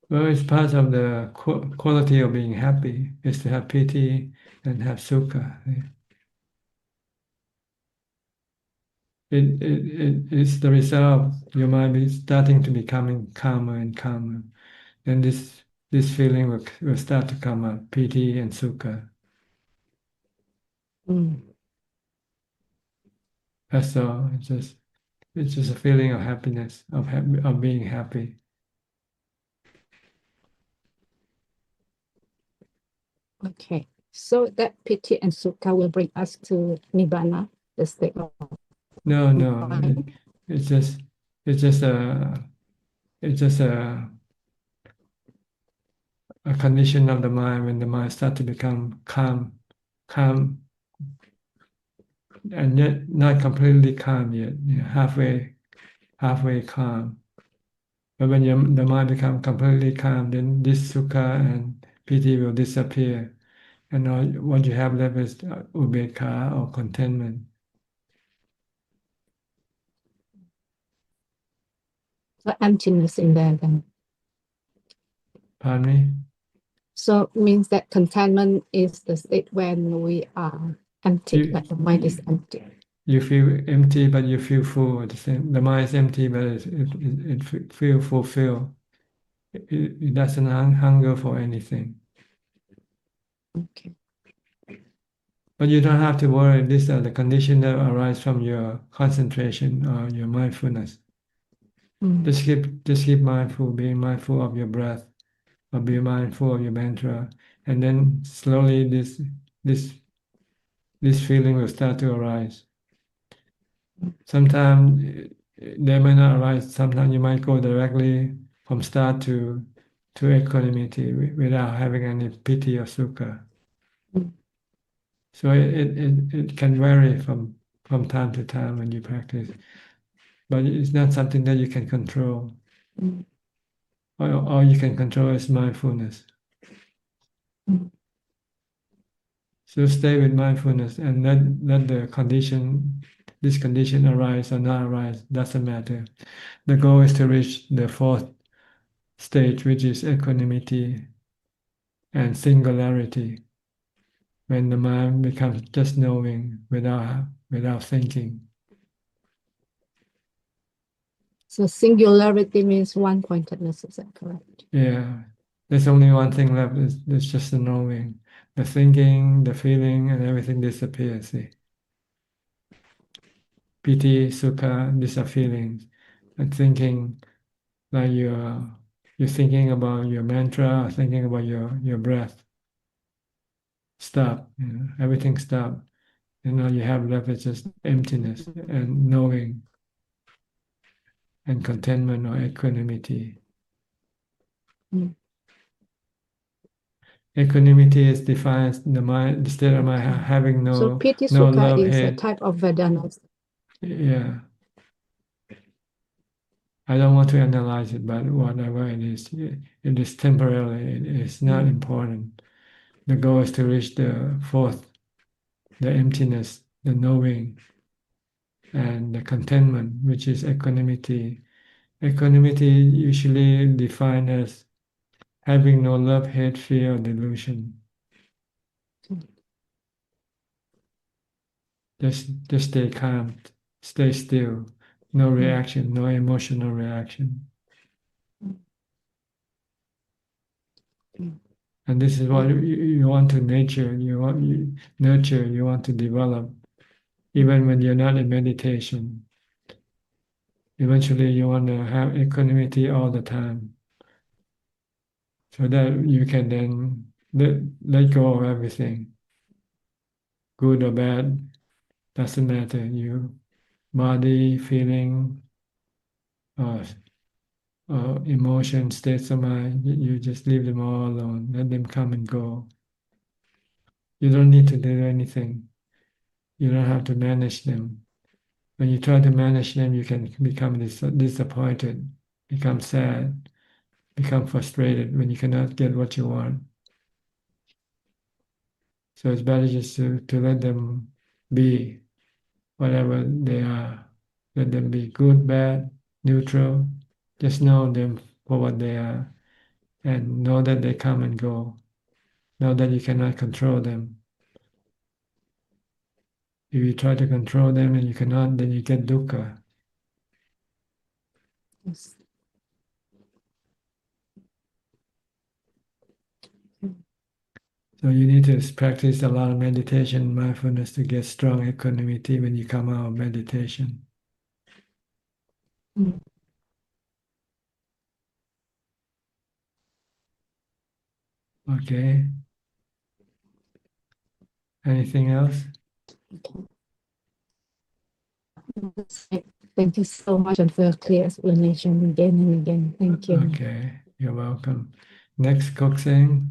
Well, it's part of the quality of being happy is to have piti and have sukha. It's the result. Your mind is starting to becoming calmer and calmer. And this feeling will start to come up, piti and sukha. Mm. That's all. It's just a feeling of happiness, of being happy. Okay, so that piti and sukha will bring us to nibbana, the state of No, mind. it's just a condition of the mind when the mind starts to become calm, and yet not completely calm yet, halfway calm. But when the mind becomes completely calm, then this sukha and piti will disappear, and all what you have left is ubekkha or contentment. So emptiness in there then. Pardon me? So means that contentment is the state when we are empty, like the mind is empty. You feel empty, but you feel full at the same. The mind is empty, but it feels fulfilled. It doesn't hunger for anything. Okay. But you don't have to worry. These are the conditions that arise from your concentration or your mindfulness. Mm. Just keep mindful, being mindful of your breath, or be mindful of your mantra, and then slowly this feeling will start to arise. Sometimes they may not arise. Sometimes you might go directly from start to equanimity without having any piti or sukha. Mm. So it can vary from time to time when you practice, but it's not something that you can control. Mm. All you can control is mindfulness. Mm. So stay with mindfulness and let this condition arise or not arise, doesn't matter. The goal is to reach the fourth stage, which is equanimity and singularity, when the mind becomes just knowing without thinking. So singularity means one-pointedness, is that correct? Yeah, there's only one thing left. It's just the knowing. The thinking, the feeling, and everything disappears. See, piti, sukha, these are feelings, and thinking, like you're thinking about your mantra, or thinking about your breath. Stop. Everything stop. All you have left is just emptiness and knowing and contentment or equanimity. Mm. Equanimity is defined the state of mind having So no piti no sukha love is a hate. type of Vedana. Yeah. I don't want to analyze it, but whatever it is temporary. It is not important. The goal is to reach the fourth, the emptiness, the knowing, and the contentment, which is equanimity. Equanimity usually defined as having no love, hate, fear, or delusion. Just stay calm, stay still, no reaction, no emotional reaction. And this is what you want to nurture, you want to develop, even when you're not in meditation. Eventually, you want to have equanimity all the time, so that you can then let go of everything, good or bad, doesn't matter. You body, feeling, uh, emotion, states of mind, you just leave them all alone. Let them come and go. You don't need to do anything. You don't have to manage them. When you try to manage them, you can become disappointed, become sad, become frustrated when you cannot get what you want. So it's better just to let them be whatever they are. Let them be good, bad, neutral. Just know them for what they are and know that they come and go. Know that you cannot control them. If you try to control them and you cannot, then you get dukkha. Yes. So you need to practice a lot of meditation, mindfulness to get strong equanimity when you come out of meditation. Mm. Okay. Anything else? Thank you so much and for your clear explanation again and again. Thank you. Okay, you're welcome. Next, Kokseng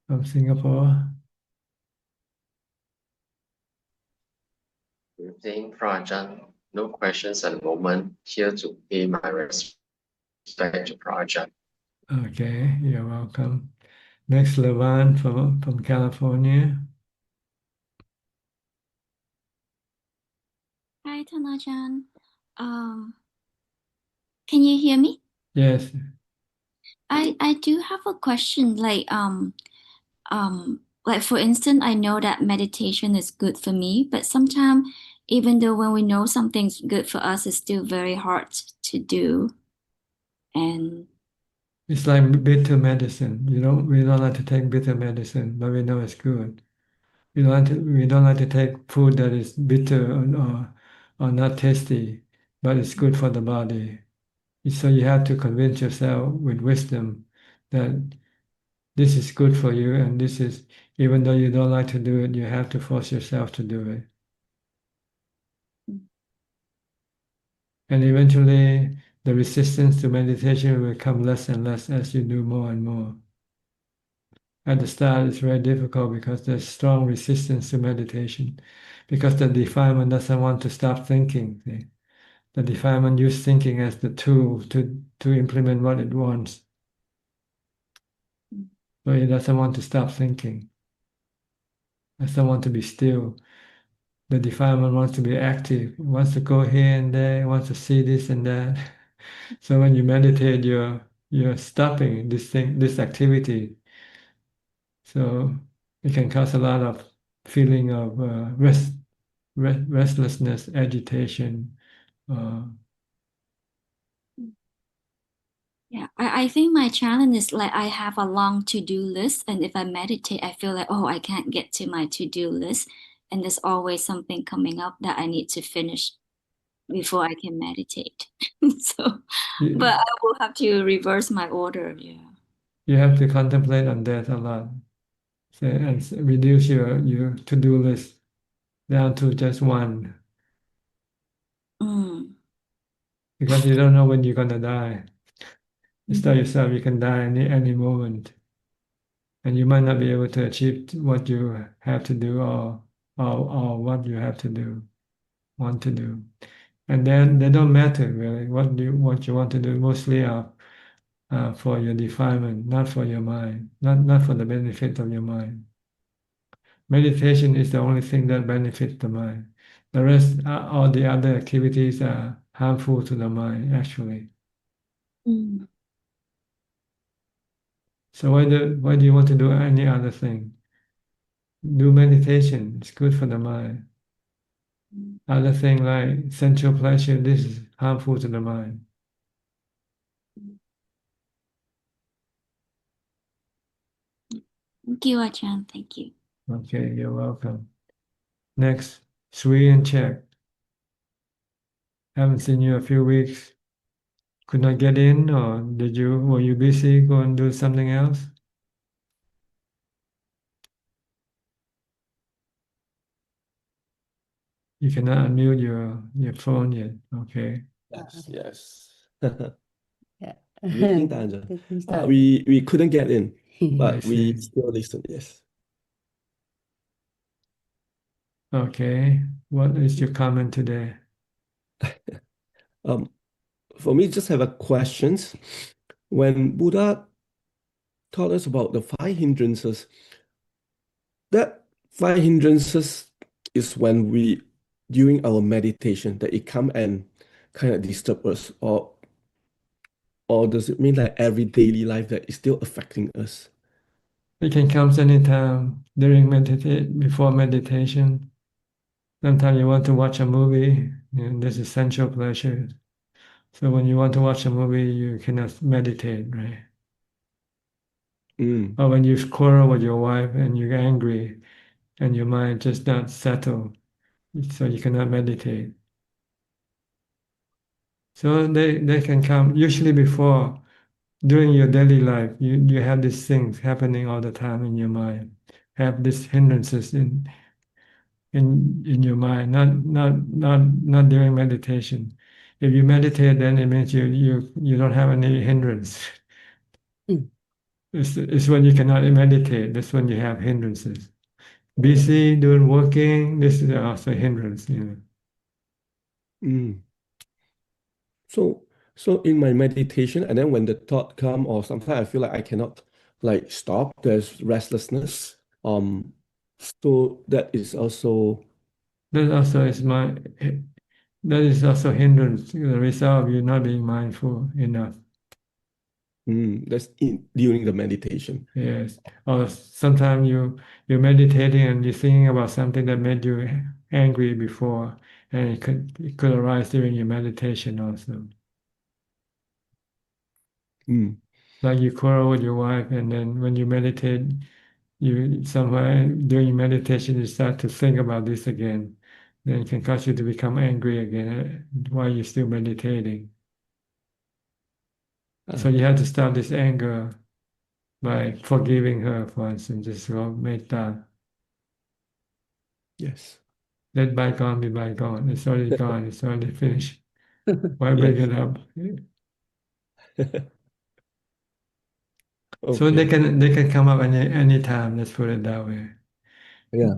from Singapore. Good evening, Ajaan. No questions at the moment. Here to pay my respect to Ajaan. Okay, you're welcome. Next, Levan from California. Hi, Thanajan. Can you hear me? Yes. I do have a question. Like for instance, I know that meditation is good for me, but sometimes even though when we know something's good for us, it's still very hard to do. And It's like bitter medicine. We don't like to take bitter medicine, but we know it's good. We don't like to take food that is bitter or not tasty, but it's good for the body. So you have to convince yourself with wisdom that this is good for you, and this is, even though you don't like to do it, you have to force yourself to do it. And eventually, the resistance to meditation will become less and less as you do more and more. At the start, it's very difficult because there's strong resistance to meditation, because the defilement doesn't want to stop thinking. See? The defilement uses thinking as the tool to implement what it wants. So it doesn't want to stop thinking. It doesn't want to be still. The defilement wants to be active. It wants to go here and there. It wants to see this and that. So when you meditate, you're stopping this activity. So it can cause a lot of feeling of restlessness, agitation. yeah, I think my challenge is like I have a long to-do list, and if I meditate, I feel like, oh, I can't get to my to-do list, and there's always something coming up that I need to finish before I can meditate. So, but I will have to reverse my order. Yeah. You have to contemplate on that a lot. So, and reduce your to-do list down to just one. Mm. Because you don't know when you're gonna die. You tell yourself you can die any moment, and you might not be able to achieve what you have to do or what you have to do, want to do. And then they don't matter really. What you want to do mostly are for your defilement, not for your mind, not for the benefit of your mind. Meditation is the only thing that benefits the mind. The rest, all the other activities are harmful to the mind, actually. Mm. So why do you want to do any other thing? Do meditation. It's good for the mind. Other thing like sensual pleasure, this is harmful to the mind. Thank you, Ajahn. Thank you. Okay, you're welcome. Next, Sri and Czech. Haven't seen you a few weeks. Could not get in, or were you busy? Go and do something else? You cannot unmute your phone yet. Okay. Yes. Yeah. Meeting time. Taking time. We couldn't get in, I but we see. still listen. Yes. Okay. What is your comment today? For me, just have a question. When Buddha taught us about the five hindrances, that five hindrances is when we, during our meditation, that it come and kind of disturb us, or does it mean that every daily life that is still affecting us? It can come anytime during before meditation. Sometimes you want to watch a movie, and this is sensual pleasure. So when you want to watch a movie, you cannot meditate, right? Or when you quarrel with your wife and you're angry and your mind just not settled, so you cannot meditate. So they can come usually before, during your daily life, you have these things happening all the time in your mind, have these hindrances in your mind, not during meditation. If you meditate, then it means you don't have any hindrance. It's when you cannot meditate, that's when you have hindrances. Busy doing working, this is also a hindrance, So in my meditation, and then when the thought come, or sometimes I feel like I cannot like stop, there's restlessness. So that is also That also is that is also hindrance, the result of you not being mindful enough. That's during the meditation. Yes. Or sometimes you're meditating and you're thinking about something that made you angry before, and it could arise during your meditation also. Like you quarrel with your wife, and then when you meditate, you somewhere during your meditation you start to think about this again. Then it can cause you to become angry again while you're still meditating. So you have to stop this anger by forgiving her, for instance, just called metta. Yes. Let bygone be bygone. It's already gone. It's already finished. Why bring it up? So they can come up any time. Let's put it that way. Yeah.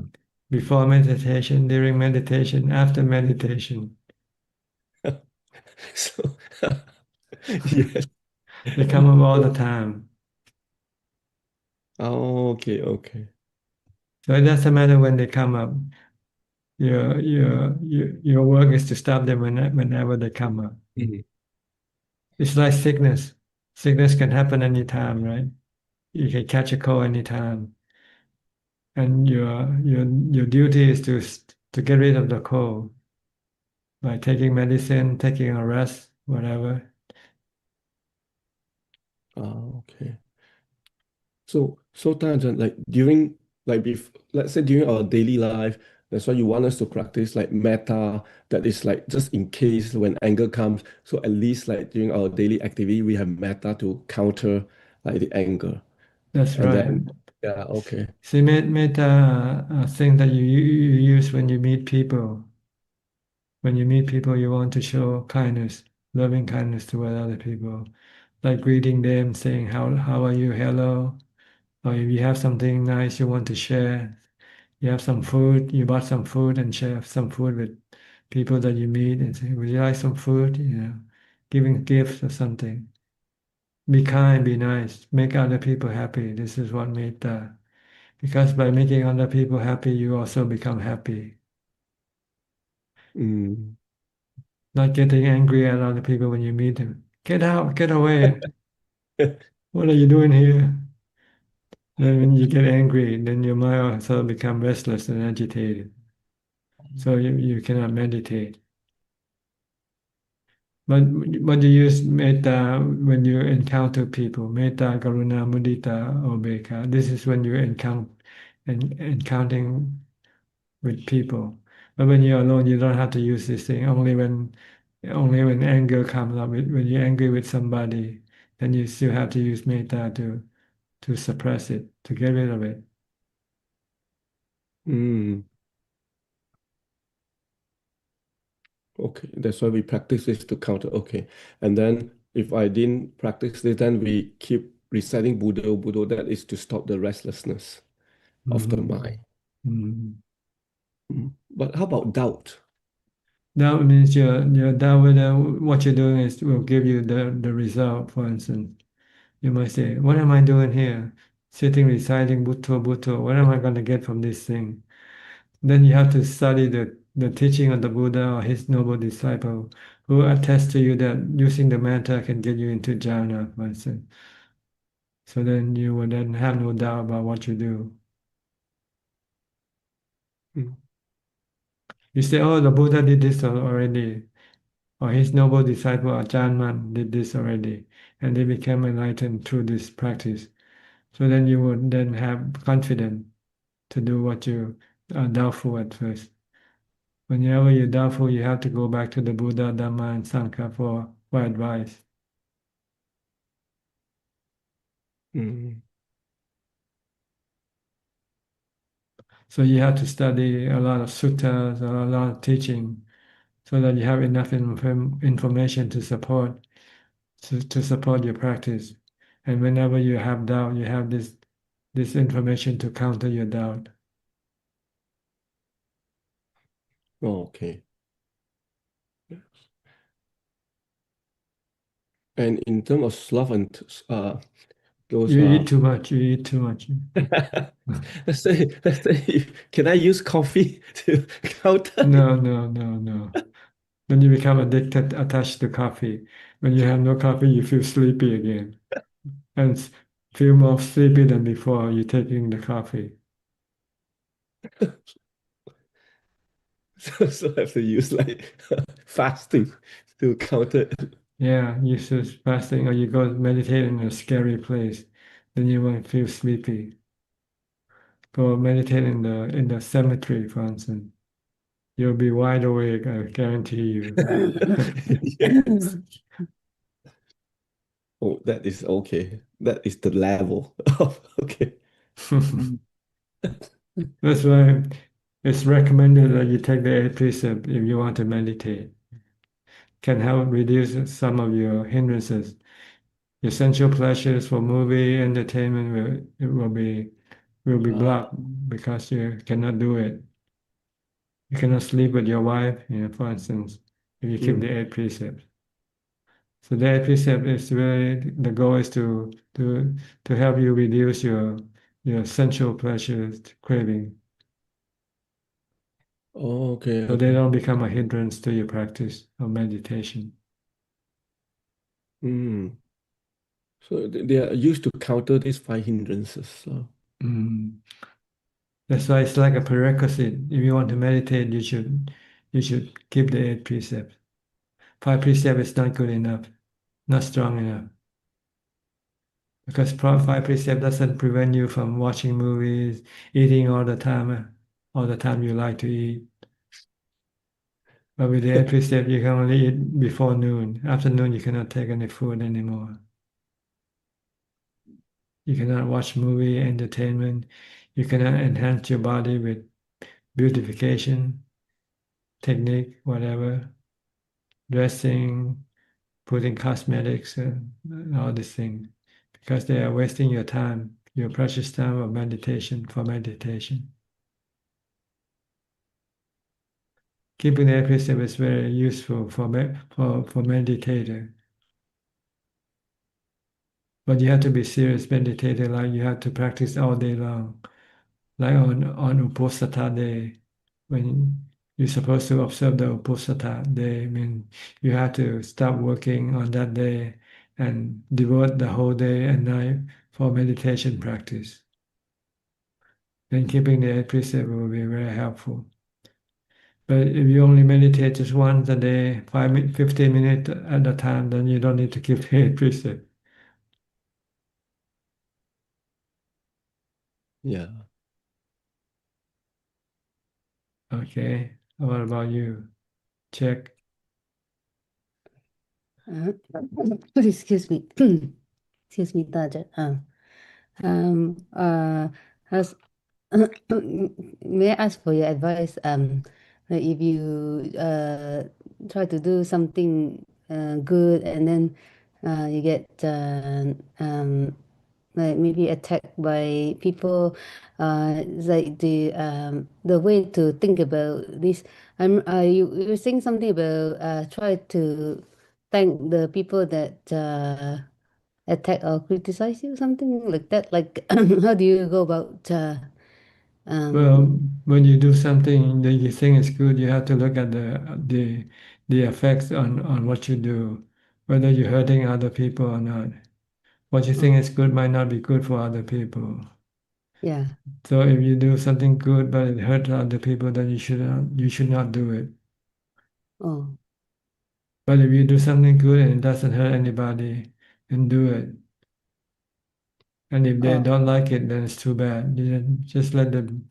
Before meditation, during meditation, after meditation. So yes. They come up all the time. Oh, okay. So it doesn't matter when they come up. Your work is to stop them whenever they come up. It's like sickness. Sickness can happen anytime, right? You can catch a cold anytime. And your duty is to get rid of the cold by taking medicine, taking a rest, whatever. Okay. So Tanjan, like during let's say during our daily life, that's why you want us to practice like metta, that is like just in case when anger comes. So at least like during our daily activity, we have metta to counter like the anger. That's And right. then okay. See, metta a thing that you use when you meet people. When you meet people, you want to show kindness, loving kindness toward other people, like greeting them, saying how are you, hello, or if you have something nice you want to share, you have some food, you bought some food and share some food with people that you meet and say, would you like some food? Giving gifts or something. Be kind, be nice, make other people happy. This is what metta. Because by making other people happy, you also become happy. Not getting angry at other people when you meet them. Get out, get away. What are you doing here? Then when you get angry, then your mind also become restless and agitated. So you cannot meditate. But you use metta when you encounter people, metta, karuna, mudita, ubeka. This is when you encountering with people. But when you're alone, you don't have to use this thing. Only when anger comes up, when you're angry with somebody, then you still have to use metta to suppress it, to get rid of it. Okay, that's why we practice this to counter. Okay, and then if I didn't practice this, then we keep reciting Buddha, Buddha. That is to stop the restlessness of the mind. But how about doubt? Doubt means your doubt whether what you're doing will give you the result. For instance, you might say, "What am I doing here? Sitting reciting Bhutto Bhutto. What am I going to get from this thing? Then you have to study the teaching of the Buddha or his noble disciple who attest to you that using the mantra can get you into jhana, for instance. So then you will then have no doubt about what you do. You say, oh, the Buddha did this already, or his noble disciple Ajaan did this already, and they became enlightened through this practice. So then you would then have confidence to do what you are doubtful at first. Whenever you're doubtful, you have to go back to the Buddha, Dhamma, and Sangha for advice. Mm. So you have to study a lot of suttas, a lot of teaching, so that you have enough information to support your practice. And whenever you have doubt, you have this information to counter your doubt. Oh, okay. And in terms of sloth and those You eat too much. You eat too much. let's say, can I use coffee to counter? No. Then you become addicted, attached to coffee. When you have no coffee, you feel sleepy again, and feel more sleepy than before you taking the coffee. So I have to use like fasting to counter it. Yeah, you should fasting, or you go meditate in a scary place, then you won't feel sleepy. Go meditate in the cemetery, for instance. You'll be wide awake, I guarantee you. Yes. Oh, that is okay. That is the level of okay. That's why it's recommended that you take the 8 precept if you want to meditate. Can help reduce some of your hindrances. Your sensual pleasures for movie entertainment will be blocked because you cannot do it. You cannot sleep with your wife, for instance, if you keep the 8 precepts. So the 8 precept is really the goal is to help you reduce your sensual pleasures craving. Oh, okay, So they okay. don't become a hindrance to your practice of meditation. So they are used to counter these 5 hindrances. So. That's why it's like a prerequisite. If you want to meditate, you should keep the 8 precepts. 5 precepts is not good enough, not strong enough. Because 5 precept doesn't prevent you from watching movies, eating all the time you like to eat. But with the 8 precept, you can only eat before noon. After noon, you cannot take any food anymore. You cannot watch movie, entertainment. You cannot enhance your body with beautification, technique, whatever, dressing, putting cosmetics, and all these things, because they are wasting your time, your precious time of meditation for meditation. Keeping the precept is very useful for meditator. But you have to be serious meditator, like you have to practice all day long. Like on Uposatha day, when you're supposed to observe the Uposatha day, I mean you have to stop working on that day and devote the whole day and night for meditation practice. Then keeping the 8 precept will be very helpful. But if you only meditate just once a day, 15 minutes at a time, then you don't need to keep the 8 precept. Yeah. Okay. What about you? Check. Excuse me. Excuse me, Tajat. Has, may I ask for your advice? Like if you try to do something good and then you get like maybe attacked by people, it's like the way to think about this. You were saying something about try to thank the people that attack or criticize you, something like that. Like how do you go about Well, Um, when you do something that you think is good, you have to look at the effects on what you do, whether you're hurting other people or not. What you think oh, is good might not be good for other people. yeah. So if you do something good but it hurts other people, then you should not do it. Oh, But if you do something good and it doesn't hurt anybody, then do it. And if they oh, don't like it, then it's too bad. You just let them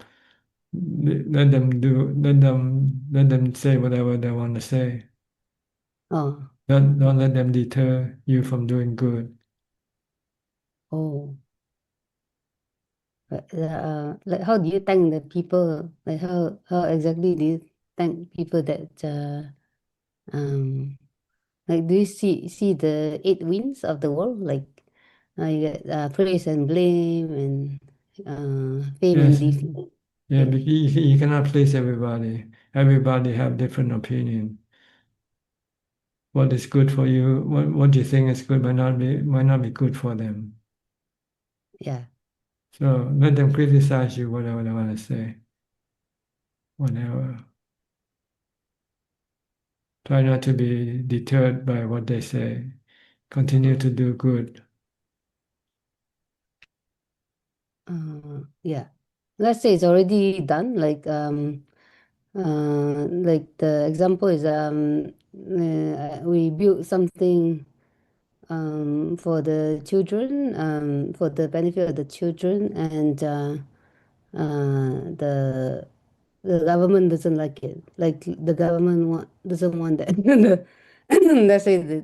say whatever they want to say. oh, Don't let them deter you from doing good. oh. Like how do you thank the people? Like how exactly do you thank people that um like do you see the eight winds of the world? Like you get praise and blame and fame and Yes, defeat. yeah, Yeah, because you cannot please everybody. Everybody have different opinion. What is good for you, what you think is good might not be good for them. yeah. So let them criticize you, whatever they want to say, whatever. Try not to be deterred by what they say. Continue to do good. Yeah. Let's say it's already done. Like the example is we built something for the children, for the benefit of the children, and the government doesn't like it. Like the government doesn't want that. Let's say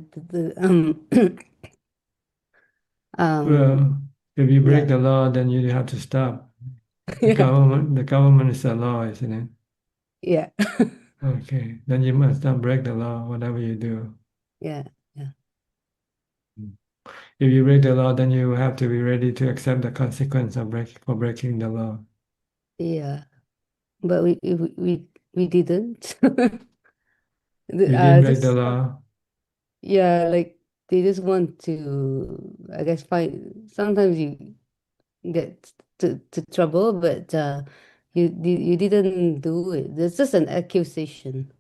um Well, if you break yeah. the law, then you have to stop. The Yeah, government, the government is the law, isn't it? yeah. Okay, then you must not break the law, whatever you do. Yeah, yeah. If you break the law, then you have to be ready to accept the consequence for breaking the law. Yeah, but we didn't. You didn't break the Just law. yeah, like they just want to, I guess, find. Sometimes you get to trouble, but you didn't do it. It's just an accusation,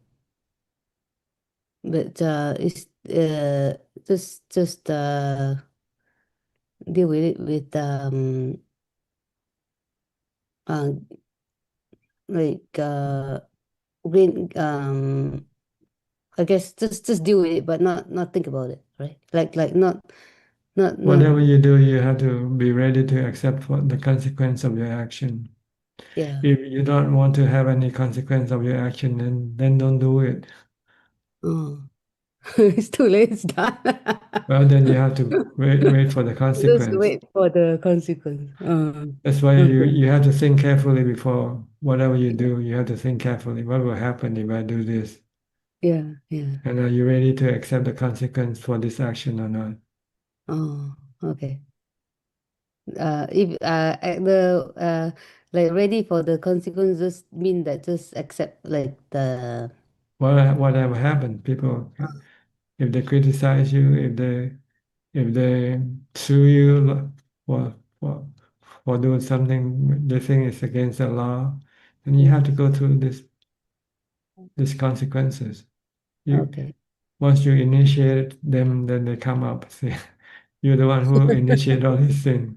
but it's just deal with it with uh like green I guess just deal with it, but not think about it, right? Like not Whatever you do, you have to be ready to accept the consequence of your action. yeah. If you don't want to have any consequence of your action, then don't do it. Oh, it's too late. It's done. Well, then you have to wait for the Just consequence. wait for the consequence. That's why you Okay. you have to think carefully before whatever you do. You have to think carefully. What will happen if I do this? Yeah, yeah. And are you ready to accept the consequence for this action or not? Oh, okay. If the like ready for the consequences mean that just accept like the Whatever happened, people, if they criticize you, if they sue you for for for doing something they think is against the law, then you have to go through these consequences. You okay. Once you initiate them, then they come up. See, you're the one who initiate all these things.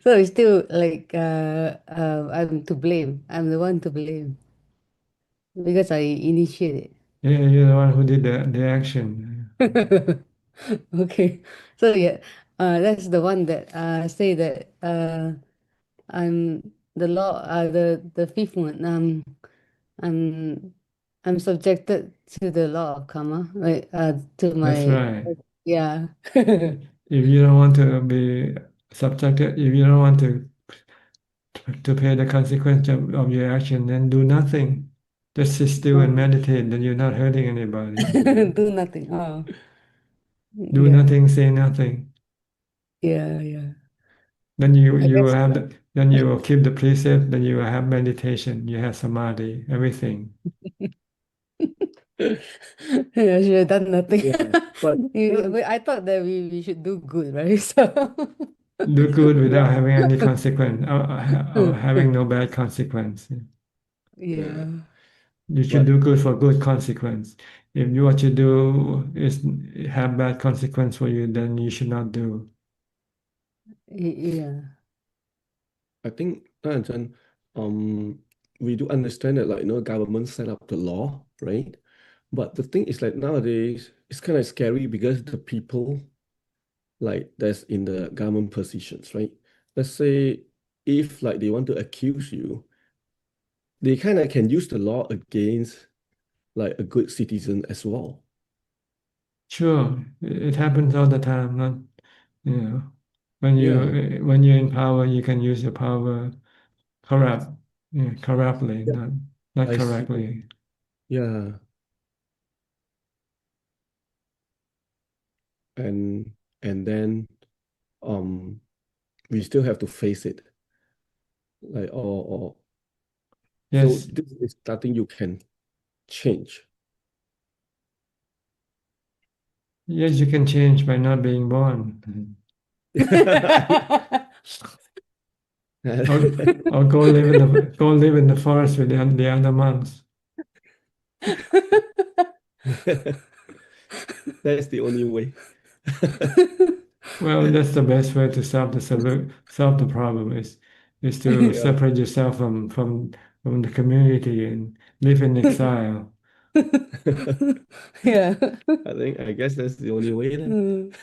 So it's still like I'm to blame. I'm the one to blame because I initiated Yeah, you're the one who did the action. it. Okay. So yeah, that's the one that say that I'm the law the fifth one. I'm I'm subjected to the law of karma, like to That's my right. yeah. If you don't want to be subjected, if you don't want to pay the consequence of your action, then do nothing. Just sit still and Oh. meditate, then you're not hurting anybody. Do nothing. Oh, Do yeah, nothing, say nothing. yeah, yeah. Then you I you will guess have then you will keep the precept, then you will have meditation, you have samadhi, everything. yeah, I should have done nothing. Yeah, but I thought that we should do good, right? So do good without having any consequence or having no bad consequence. Yeah. You should do good for good consequence. If what you do is have bad consequence for you, then you should not do. Yeah. I think, Ajahn, we do understand that, like, government set up the law, right? But the thing is, like, nowadays, it's kind of scary because the people, like, that's in the government positions, right? Let's say if, like, they want to accuse you, they kind of can use the law against, like, a good citizen as well. Sure, it happens all the time. Not, you know, when Yeah. when you're in power, you can use your power corrupt, corruptly, not I see. correctly. Yeah. And then um we still have to face it. Like, so Yes, this is nothing you can change. yes, you can change by not being born. Or go live in the forest with the other monks. That's the only way. Well, that's the best way to solve the problem is to Yeah. separate yourself from the community and live in exile. Yeah. I guess that's the only way then.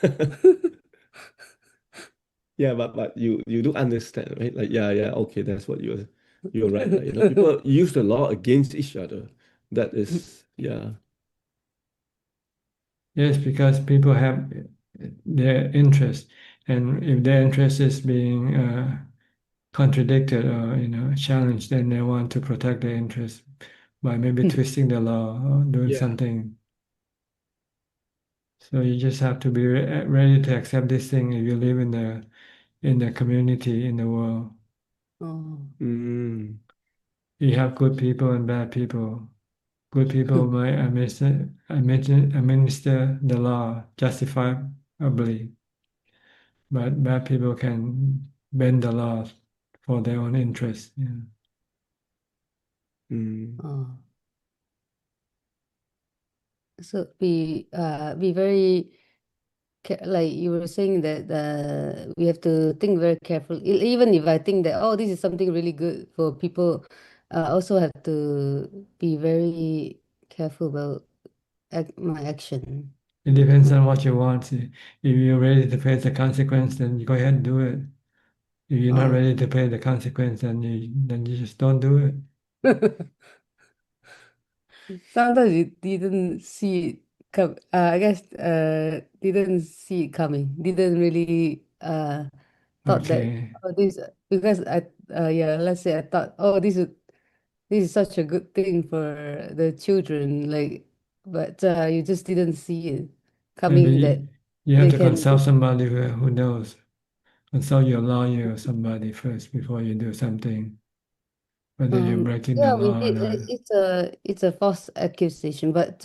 Yeah, but you do understand, right? Like, yeah, okay, that's what you're right. Like, people use the law against each other. That is, yeah. Yes, because people have their interest, and if their interest is being contradicted or challenged, then they want to protect their interest by maybe twisting the law or doing Yeah. something. So you just have to be ready to accept this thing if you live in the community in the world. Oh. Mm. You have good people and bad people. Good people might administer the law justifiably, but bad people can bend the law for their own interest. Yeah. Mm. Oh. So be very like you were saying that we have to think very careful. Even if I think that, oh, this is something really good for people, also have to be very careful about my action. It depends on what you want. If you're ready to face the consequence, then you go ahead and do it. If you're not Oh. ready to pay the consequence, then you just don't do it. Sometimes you didn't see it come. I guess didn't see it coming. Didn't really thought that, Okay. oh, this, because yeah, let's say I thought, oh, this is such a good thing for the children, like, but you just didn't see it coming that Maybe you have they to can. consult somebody who knows. Consult your lawyer or somebody first before you do something, whether you're breaking the Yeah, we law or did. not. It's a false accusation, but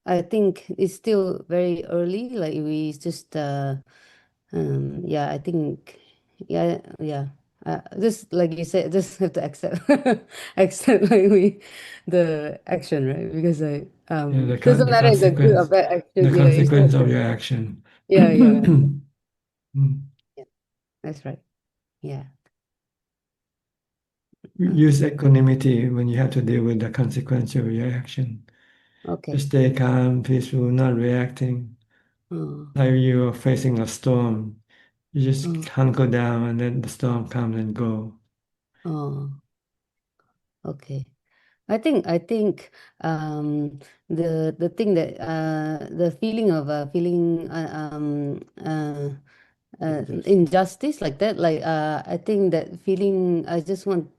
I think it's still very early. Like we just yeah, I think yeah. Just like you said, just have to accept accept like the action, right? Because Yeah, doesn't matter if it's a good or bad the action. Yeah, you still consequence have of to. your action. Yeah, yeah, Mm. yeah. That's right. Yeah. Use equanimity when you have to deal with the consequence of your action. Okay. Just stay calm, peaceful, not reacting. Oh, Like you're facing a storm. You just oh, hunker down and then the storm comes and go. oh. Okay. I think the thing that the feeling of injustice like that, like I think that feeling, I just want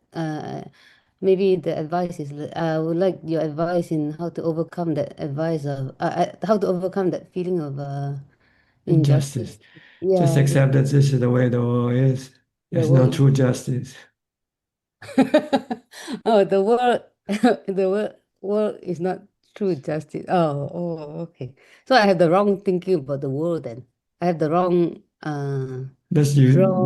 maybe the advice is I would like your advice in how to overcome that advice of how to overcome that feeling of injustice. Injustice. Just Yeah, accept that this is the way the world is. the There's world no is. true justice. Oh, the world, the world is not true justice. Oh, okay. So I have the wrong thinking about the world then. I have the wrong That's wrong.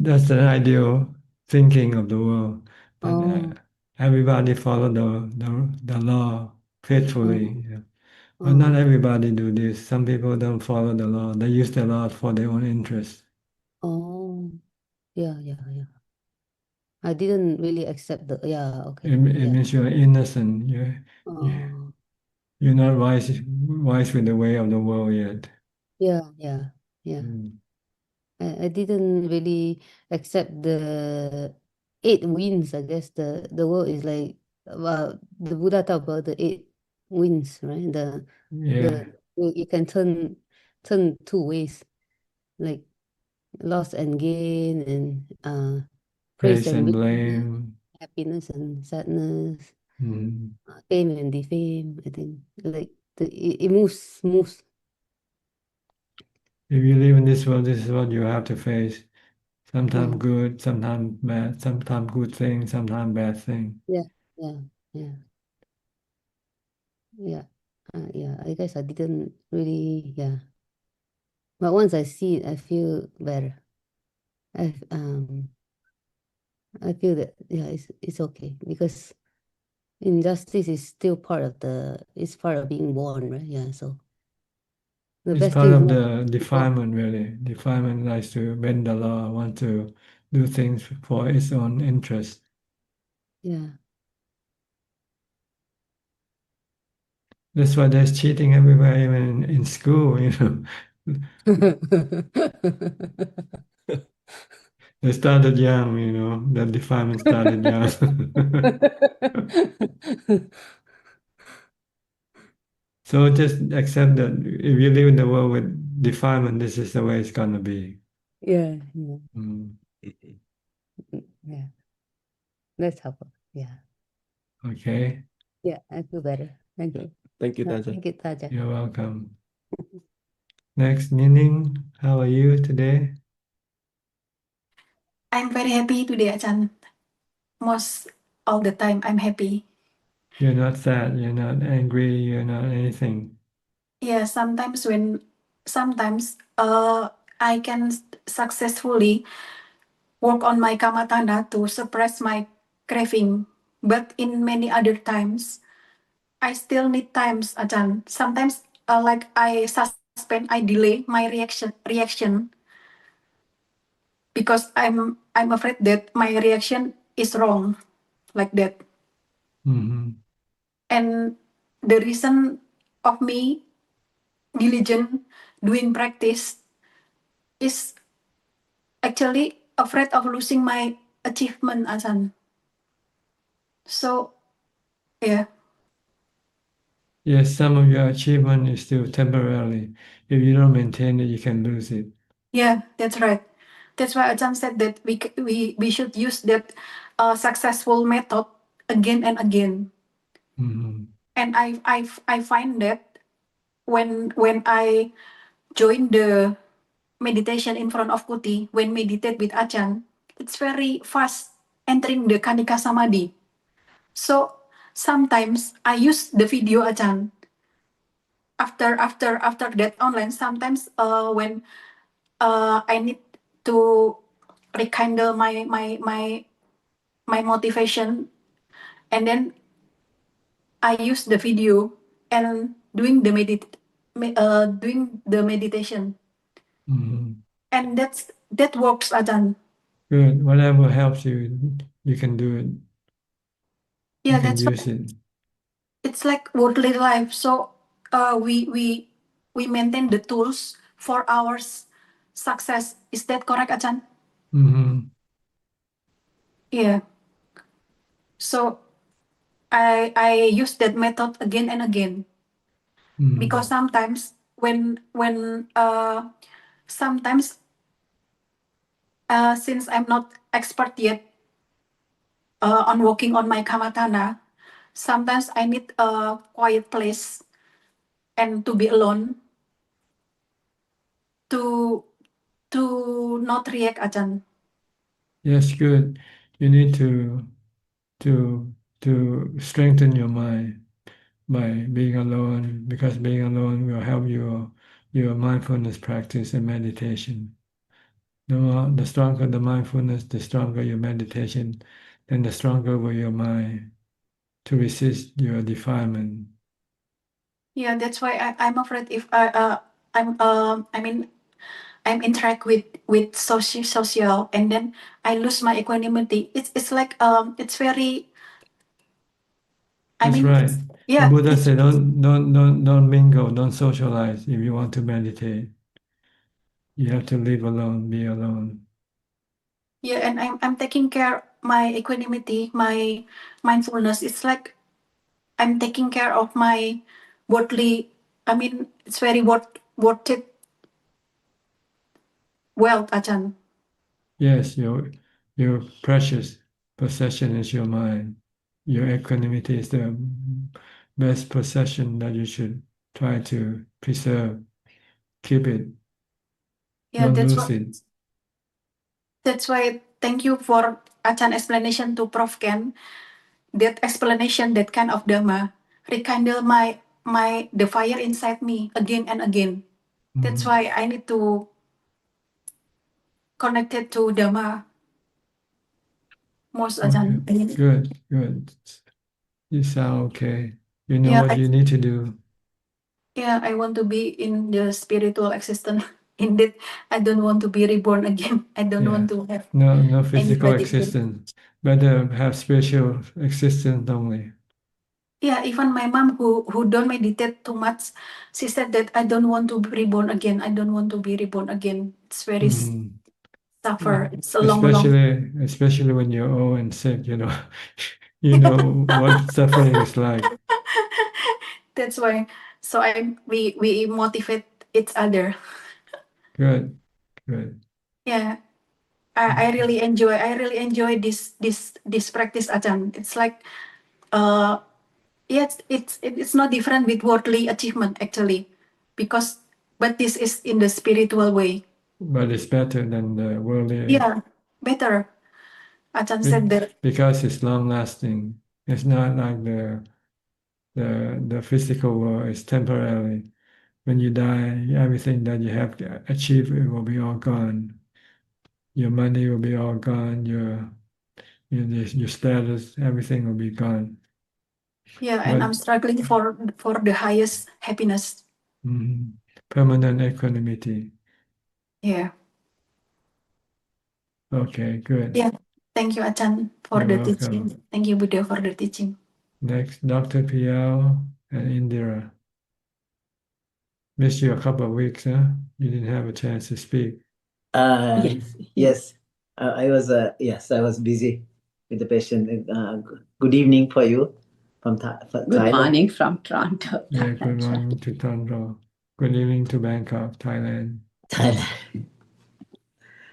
that's the ideal thinking of the world. That Oh, everybody follow the law faithfully. Yeah. But not oh, everybody do this. Some people don't follow the law. They use the law for their own interest. oh, yeah, yeah, yeah. I didn't really accept the, yeah, okay, It yeah. means you're innocent. Oh, You're not wise with the way of the world yet. yeah, yeah, yeah. Mm. I didn't really accept the eight winds. I guess the word is like about the Buddha talk about the eight winds, right? Yeah, You can turn two ways, like loss and gain, and praise praise and and blame, blame. happiness and sadness, Mm. fame and defame. I think like it moves. If you live in this world, this is what you have to face. Sometimes Yeah, good, sometimes bad, sometimes good thing, sometimes bad thing. yeah, yeah, yeah, yeah. Yeah, I guess I didn't really, yeah. But once I see it, I feel better. I I feel that yeah, it's okay because injustice is still part of it's part of being born, right? Yeah. So the It's best part thing is of not the to be born. defilement, really. Defilement likes to bend the law, want to do things for its own interest. Yeah. That's why there's cheating everywhere, even in school, They started young, the defilement started young. So just accept that if you live in the world with defilement, this is the way it's gonna be. Yeah, yeah, Mm. yeah. That's helpful. Yeah. Okay, Yeah, I feel better. Thank you. Thank you, Taja. Thank you, Taja. you're welcome. Next, Nining, how are you today? I'm very happy today, Ajahn. Most all the time, I'm happy. You're not sad, you're not angry, you're not anything. Yeah, sometimes I can successfully work on my kamatana to suppress my craving, but in many other times, I still need times, Ajahn. Sometimes, like I suspend, I delay my reaction because I'm afraid that my reaction is wrong, like that. Mm-hmm. And the reason of me diligent doing practice is actually afraid of losing my achievement, Ajahn. So yeah, Yes, some of your achievement is still temporarily. If you don't maintain it, you can lose it. yeah, that's right. That's why Ajahn said that we should use that successful method again and again. Mm-hmm. And I find that when I join the meditation in front of Kuti, when meditate with Ajahn, it's very fast entering the Kanika Samadhi. So sometimes I use the video Ajahn. After that online, sometimes when I need to rekindle my motivation, and then I use the video and doing the meditation, Mm-hmm. and that works, Ajahn. Good. Whatever helps you, you can do it. You Yeah, can that's use right. it. It's like worldly life. So we maintain the tools for our success. Is that correct, Ajahn? Mm-hmm. Yeah. So I use that method again and again Mm-hmm. because sometimes when sometimes since I'm not expert yet on working on my kamatana, sometimes I need a quiet place and to be alone to not react, Ajahn. Yes, good. You need to to strengthen your mind by being alone, because being alone will help your your mindfulness practice and meditation. The stronger the mindfulness, the stronger your meditation, then the stronger will your mind to resist your defilement. Yeah, that's why I'm afraid if I mean I'm interact with social and then I lose my equanimity. It's like it's very I That's mean right. The yeah Buddha it's said, don't mingle, don't socialize if you want to meditate. You have to live alone, be alone. yeah, and I'm taking care my equanimity, my mindfulness. It's like I'm taking care of my worldly. I mean, it's very worth it. Wealth, Ajahn. Yes, your precious possession is your mind. Your equanimity is the best possession that you should try to preserve. Keep it. Yeah, Don't lose it. that's why thank you for Ajahn explanation to Prof Ken. That explanation, that kind of Dhamma, rekindle my the fire inside me again and again. That's why I need to connect it to Dhamma most, Ajahn. Okay. Good. You sound okay. You know Yeah, what you need to do. yeah, I want to be in the spiritual existence. Indeed, I don't want to be reborn again. I don't want to have No physical anybody again. existence. Better have spiritual existence only. Yeah, even my mom who don't meditate too much, she said that I don't want to be reborn again. I don't want to be reborn again. It's very suffer. It's a long. Especially when you're old and sick, you know. You know what suffering is like. That's why. So we motivate each other. Good. Yeah, I really enjoy. I really enjoy this practice, Ajahn. It's like yes, it's not different with worldly achievement actually, because but this is in the spiritual way. But it's better than the worldly. Yeah, better. Ajahn said that. Because it's long lasting. It's not like the physical world is temporary. When you die, everything that you have achieved it will be all gone. Your money will be all gone. Your status, everything will be gone. Yeah, and I'm struggling for the highest happiness. Permanent equanimity. Yeah. Okay, good. Yeah. Thank you, Ajahn, for You're the welcome. teaching. Thank you, Buddha, for the teaching. Next, Dr. Piao and Indira. Missed you a couple of weeks, huh? You didn't have a chance to speak. Yes. I was busy with the patient. Good evening for you from Good Thailand. morning from Toronto. Yeah, good morning to Toronto. Good evening to Bangkok, Thailand.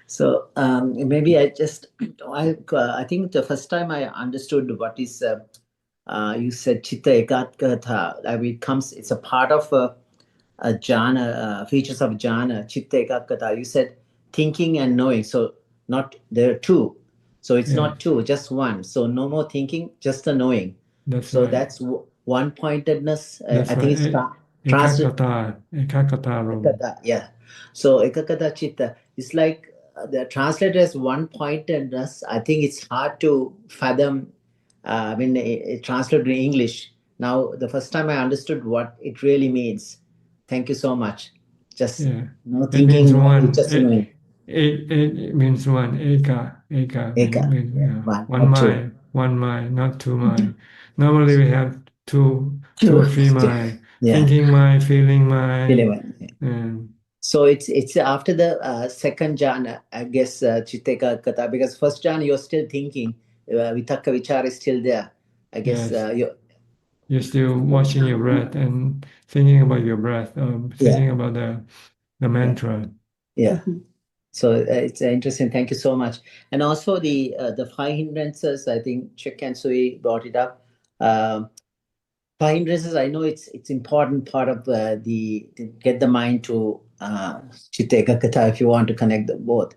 So maybe I think the first time I understood what is you said chitta ekatgata. It's a part of a jhana, features of jhana, chitta ekatgata. You said thinking and knowing. So not there are two. So it's not two, just one. So no more thinking, just the knowing. That's so right. that's one pointedness. That's I think right. it's translated. Ekakata room. Yeah. So ekakata chitta is like they're translated as one pointedness. I think it's hard to fathom. It translated in English. Now, the first time I understood what it really means. Thank you so much. Just no It means thinking, one. just knowing. It means one. Eka. One mind, not two mind. Normally we have two or three mind. Thinking mind, feeling mind. So it's after the second jhana, I guess, Chitteka Kata, because first jhana you're still thinking, Vitakka Vichara is still there. I guess you're still watching your breath and thinking about your breath, thinking about the mantra. Yeah. So it's interesting. Thank you so much. And also the five hindrances, I think Chik and Sui brought it up. Five hindrances, I know it's important part of to get the mind to chitta ekakata if you want to connect the both.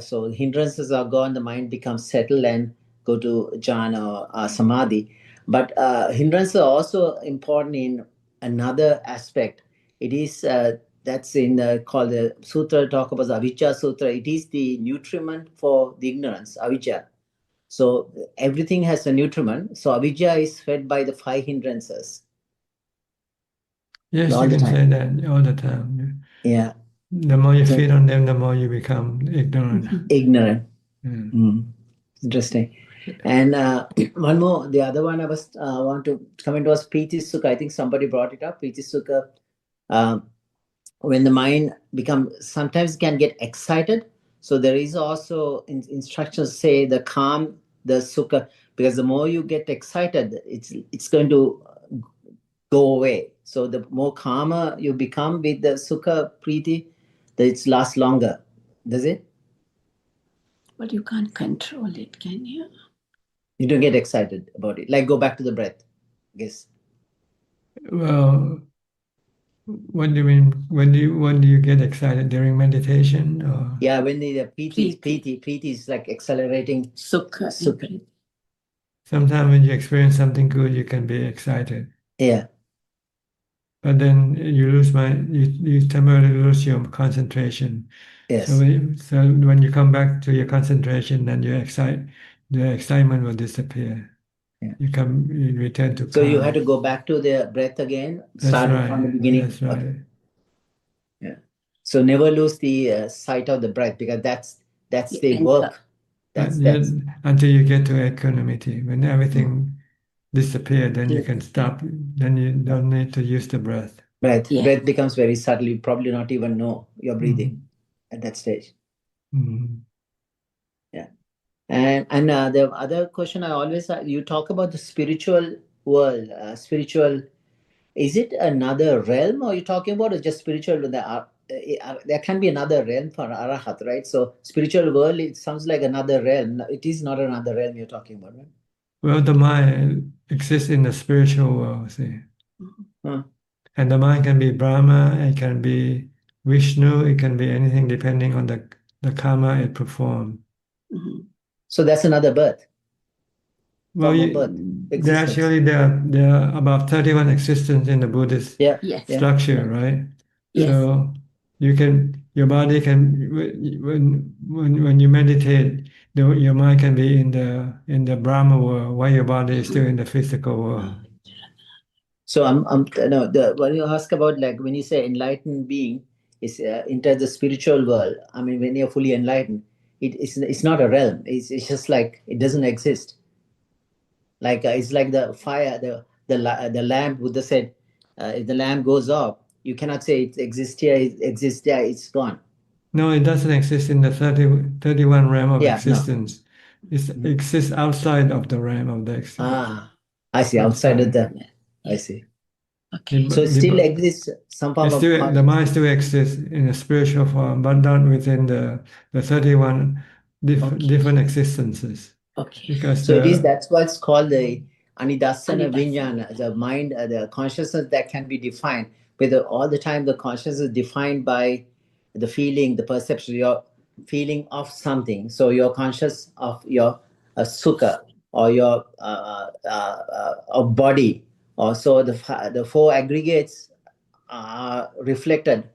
So hindrances are gone, the mind becomes settled and go to jhana or samadhi. But hindrances are also important in another aspect. It is that's in called the sutra talk about the Avijja Sutra. It is the nutriment for the ignorance, Avijja. So everything has a nutriment. So Avijja is fed by the 5 hindrances. Yes, All you the can say time. that all the time. Yeah. The more you So- feed on them, the more you become ignorant. Ignorant. Mm. Interesting. And one more, the other one I was want to comment was Priti Sukha. I think somebody brought it up. Priti Sukha. When the mind sometimes can get excited. So there is also instructions say the calm, the sukha, because the more you get excited, it's going to go away. So the more calmer you become with the sukha priti, it lasts longer. Does it? But you can't control it, can you? You don't get excited about it. Like go back to the breath. I guess. Well, what do you mean? When do you get excited during meditation? Or? Yeah, when the priti is like accelerating. Sukha. Sometimes when you experience something good, you can be excited. Yeah. But then you temporarily lose your concentration. Yes. So when you come back to your concentration, then the excitement will disappear. Yeah. You return to So calm. you had to go back to the breath again, start from the beginning. That's right. Okay. Yeah. So never lose the sight of the breath, because that's the work. That's until you get to equanimity. When everything disappears, then you can stop. Then you don't need to use the breath. Breath becomes very subtle. You probably not even know you're breathing at that stage. Yeah. And the other question I always you talk about the spiritual world, is it another realm, or are you talking about just spiritual? There can be another realm for Arahat, right? So spiritual world, it sounds like another realm. It is not another realm you're talking about, right? Well, the mind exists in the spiritual world, see. And the mind can be Brahma, it can be Vishnu, it can be anything depending on the karma it performed. So that's another birth. Well, there are about 31 existences in the Buddhist structure, right? Yes. So your body can, when you meditate, your mind can be in the Brahma world, while your body is still in the physical world. So when you ask about, like, when you say enlightened being is enter the spiritual world, I mean, when you're fully enlightened, it's not a realm. It's just like it doesn't exist. Like it's like the fire, the lamp. Buddha said, if the lamp goes off, you cannot say it exists here, it exists there, it's gone. No, it doesn't exist in the 31 realm of Yeah, existence. It exists outside of the realm of the existence. I see. Outside of the, I see. Okay. So it still exists some form of the mind still exists in a spiritual form, but not within the 31 different existences. Okay. Because So that's why it's called the Anidasana Vijnana, the mind, the consciousness that can be defined. But all the time, the consciousness is defined by the feeling, the perception, your feeling of something. So you're conscious of your sukha, or your of body. Also, the 4 aggregates are reflected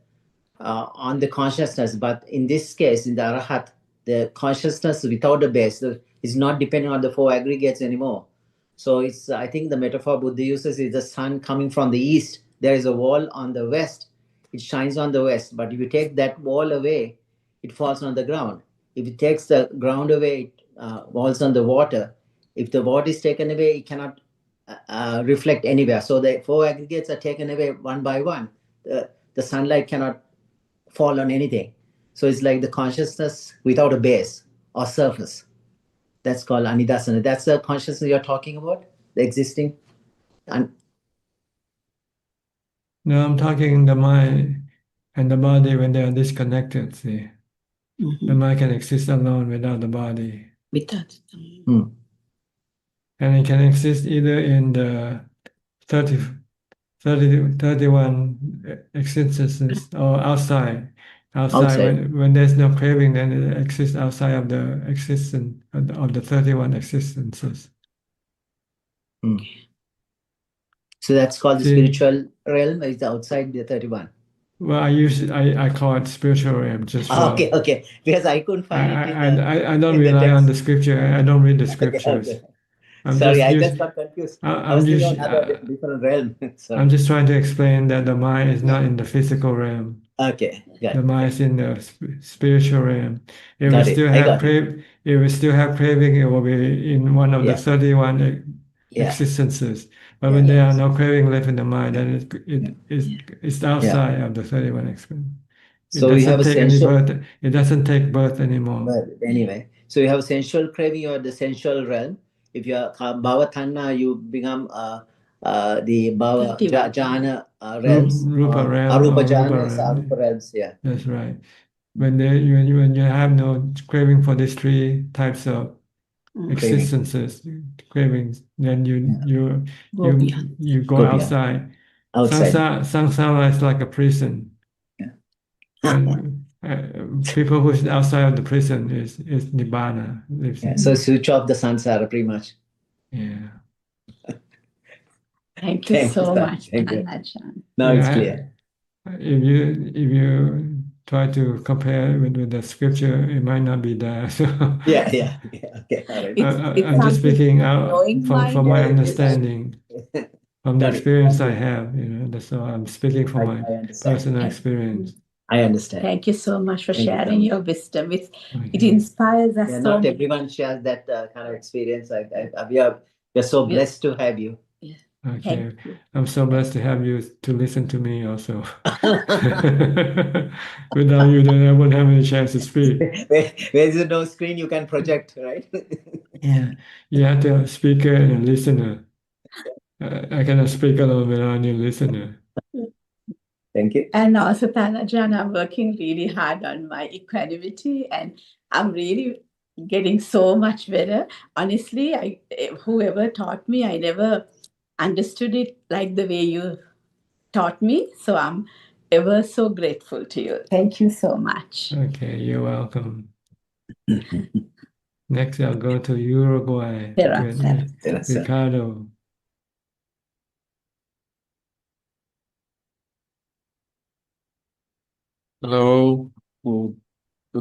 on the consciousness. But in this case, in the Arahat, the consciousness without a base is not depending on the 4 aggregates anymore. So it's, I think the metaphor Buddha uses is the sun coming from the east. There is a wall on the west. It shines on the west. But if you take that wall away, it falls on the ground. If it takes the ground away, it falls on the water. If the water is taken away, it cannot reflect anywhere. So the 4 aggregates are taken away one by one. The sunlight cannot fall on anything. So it's like the consciousness without a base or surface. That's called Anidasana. That's the consciousness you're talking about, the existing. No, I'm talking the mind and the body when they are disconnected, see. The mind can exist alone without the body. Without. And it can exist either in the 31 existences or outside. When there's no craving, then it exists outside of the existence of the 31 existences. So that's called the spiritual realm, is outside the 31. Well, I call it spiritual realm just for. Okay. Because I couldn't find it in the. I don't in the rely on the text. scripture. I don't read the Okay. scriptures. I'm Sorry, just I use, just got confused. I I'm was thinking just, on other different realm. I'm Sorry. just trying to explain that the mind is not in the physical realm. Okay, got The it. mind is in the spiritual realm. It will Got it. still I have got it. it will still have craving. It will be in one of the Yeah. 31 Yeah. existences. But Yeah. when there are no craving left in the mind, then it's outside Yeah. of the 31 experience. It So we have doesn't a take any sensual, birth. It doesn't take birth anymore. but anyway, so you have a sensual craving, you are the sensual realm. If you are Bhava Tanna, you become the Bhava 31. Jhana realms, Rupa realm Arupa or Rupa Jhanas, Arupa realm. realms, yeah. That's right. When you have no craving for these three types of existences, cravings, then you Go beyond. go Go beyond. outside. Outside. Samsara is like a prison. And people who's outside of the prison is nibbana. Yeah. So switch off the samsara pretty much. Yeah. Thank you Thank you, so sir. much, Thank you. Ajaan. Now it's clear. If you try to compare with the scripture, it might not be there. So Yeah. Okay, all right. I'm just speaking out knowing from mind my or is it understanding, from the Got it. experience I have. That's all. I'm speaking from my I understand. personal experience. I understand. Thank you so much for Thank you so sharing much. your wisdom. It Okay. inspires us Yeah, so not much. everyone shares that kind of experience. We are so blessed to have you. Okay. I'm so blessed to have you to listen to me also. Without you, then I wouldn't have any chance to speak. Where is no screen, you can project, right? Yeah. You have to have a speaker and a listener. I cannot speak alone without any listener. Thank you. And also, Ajaan, I'm working really hard on my equanimity, and I'm really getting so much better. Honestly, whoever taught me, I never understood it like the way you taught me. So I'm ever so grateful to you. Thank you so much. Okay, you're welcome. Next, I'll go to Uruguay Terasa. with Ricardo. Hello, good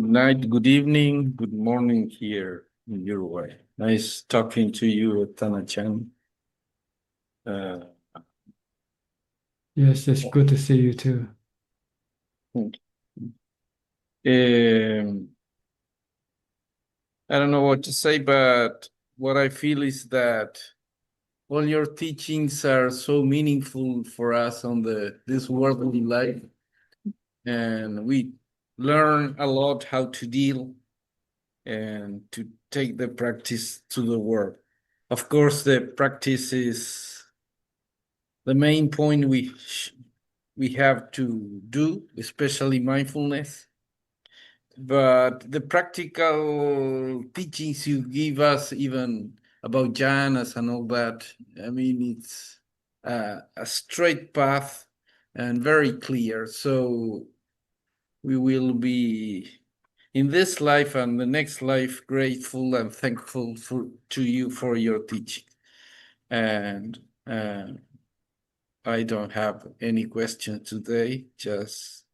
night, good evening, good morning here in Uruguay. Nice talking to you, Tana-chan. Yes, it's good to see you too. I don't know what to say, but what I feel is that all your teachings are so meaningful for us on this worldly life, and we learn a lot how to deal and to take the practice to the world. Of course, the practice is the main point we have to do, especially mindfulness. But the practical teachings you give us, even about jhanas and all that, I mean, it's a straight path and very clear. So we will be in this life and the next life grateful and thankful to you for your teaching. And I don't have any questions today, just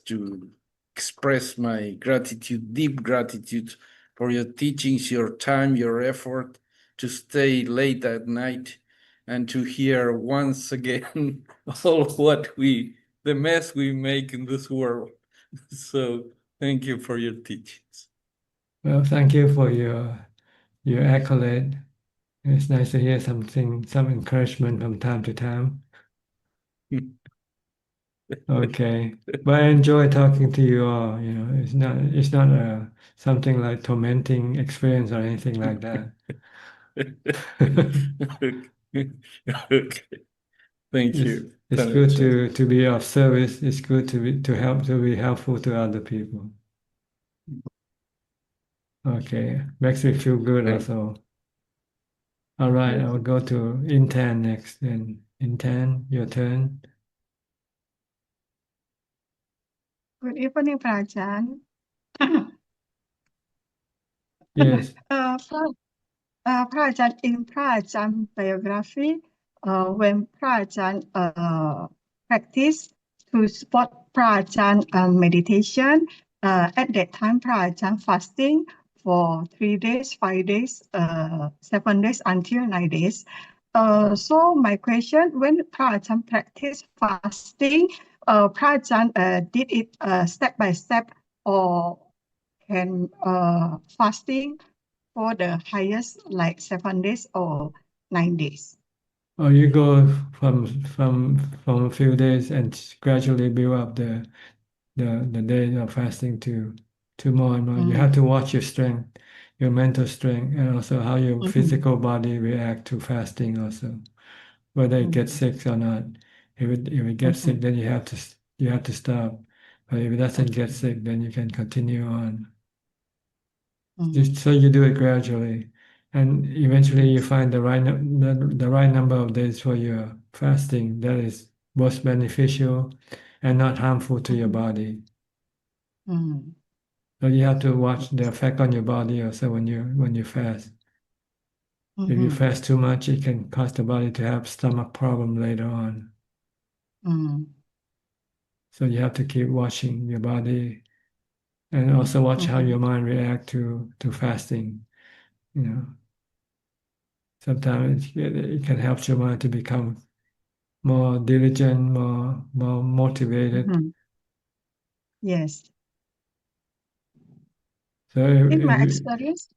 to express my gratitude, deep gratitude for your teachings, your time, your effort to stay late at night and to hear once again all the mess we make in this world. So thank you for your teachings. Well, thank you for your accolade. It's nice to hear some encouragement from time to time. Okay, but I enjoy talking to you all. It's not something like tormenting experience or anything like that. Okay. Thank It's, you. it's good to be of service. It's good to be helpful to other people. Okay, makes me feel good also. All right, I'll go to Intan next. Then Intan, your turn. Good evening, Ajaan. Yes. Ajaan, in Ajaan biography, when Ajaan practiced to support Prajan meditation. At that time, Prajan fasting for 3 days, 5 days, 7 days until 9 days. So my question, when Prajan practice fasting, Prajan did it step by step or can fasting for the highest like 7 days or 9 days? Or you go from a few days and gradually build up the days of fasting to more and more. You have to watch your strength, your mental strength, and also how your physical body react to fasting also, whether it gets sick or not. If it gets sick, then you have to stop. But if it doesn't get sick, then you can continue on. Just so you do it gradually, and eventually you find the right number of days for your fasting that is most beneficial and not harmful to your body. So you have to watch the effect on your body also when you fast. If you fast too much, it can cause the body to have stomach problem later on. So you have to keep watching your body and also watch how your mind react to fasting. You know, sometimes it can help your mind to become more diligent, more motivated. Yes. So In my experience,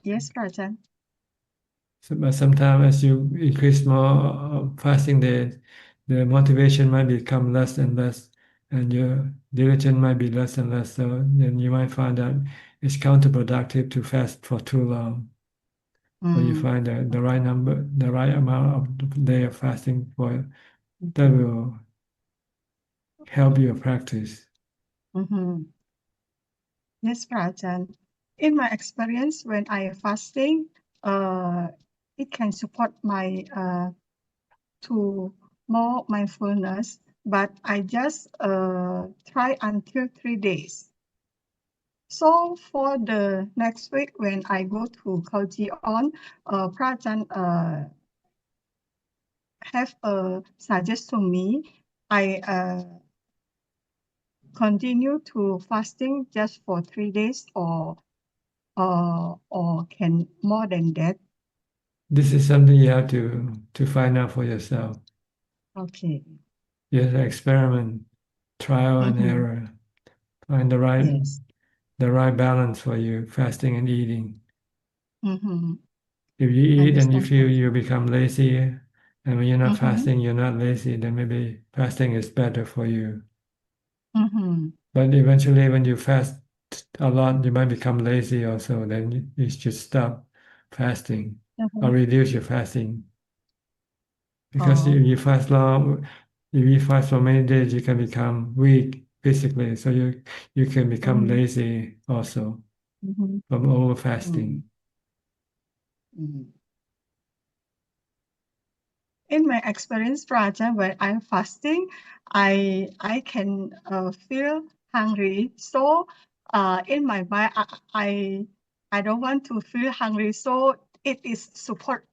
yes, Rajan. But sometimes as you increase more fasting days, the motivation might become less and less, and your diligence might be less and less. So then you might find that it's counterproductive to fast for too long. So you find that the right number, the right amount of day of fasting for that will help your practice. Yes, Rajan. In my experience, when I am fasting, it can support my to more mindfulness, but I just try until 3 days. So for the next week, when I go to Kaujion, Prajan have suggest to me, I continue to fasting just for 3 days or can more than that. This is something you have to find out for yourself. Okay. You have to experiment, trial and error, find the right balance for you, fasting and eating. If you eat and you feel you become lazy, and when you're not fasting, you're not lazy, then maybe fasting is better for you. But eventually, when you fast a lot, you might become lazy also. Then you should stop fasting or reduce your fasting. Because if you fast long, if you fast for many days, you can become weak physically. So you can become lazy also from over fasting. In my experience, Raja, when I'm fasting, I can feel hungry. So in my mind, I don't want to feel hungry. So it is support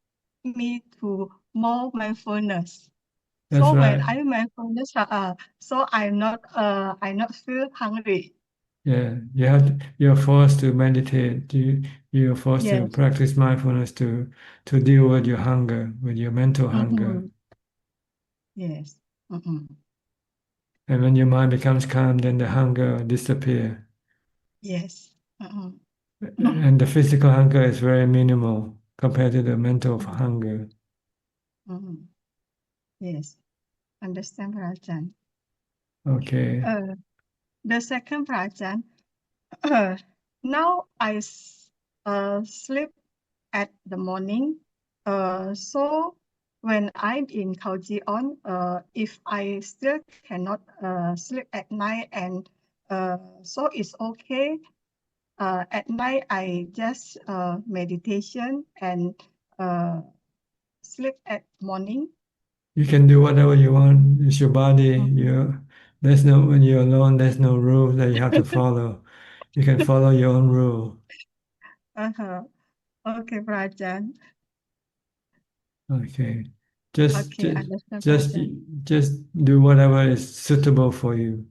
me to more mindfulness. That's so when right. I'm mindfulness, so I not feel hungry. Yeah, you're forced to meditate. You're forced to Yes. practice mindfulness to deal with your hunger, with your mental hunger. Yes. And when your mind becomes calm, then the hunger disappear. Yes. And the physical hunger is very minimal compared to the mental hunger. Yes. Understand, Rajan. Okay. The second Rajan, now I sleep at the morning. So when I'm in Kaujion, if I still cannot sleep at night, and so it's okay. At night, I just meditation and sleep at morning. You can do whatever you want. It's your body. When you're alone, there's no rule that you have to follow. You can follow your own rule. Okay, Rajan. Okay. Okay, understand, just Prajan. just do whatever is suitable for you,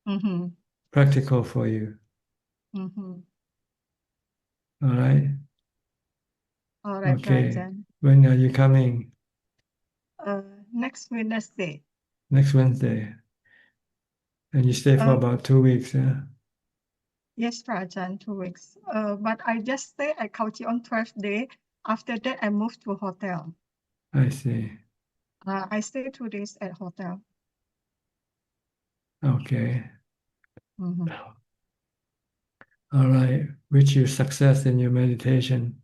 Mm-hmm. practical for you. Mm-hmm. All right. All right, Okay. Prajan. When are you coming? Next Wednesday. Next Wednesday. And you stay for Uh, about 2 weeks, yeah? yes, Prajan, 2 weeks. But I just stay at Kauchi on 12th day. After that, I moved to hotel. I see. I stay 2 days at hotel. Okay. Mm-hmm. All right. Wish you success in your meditation.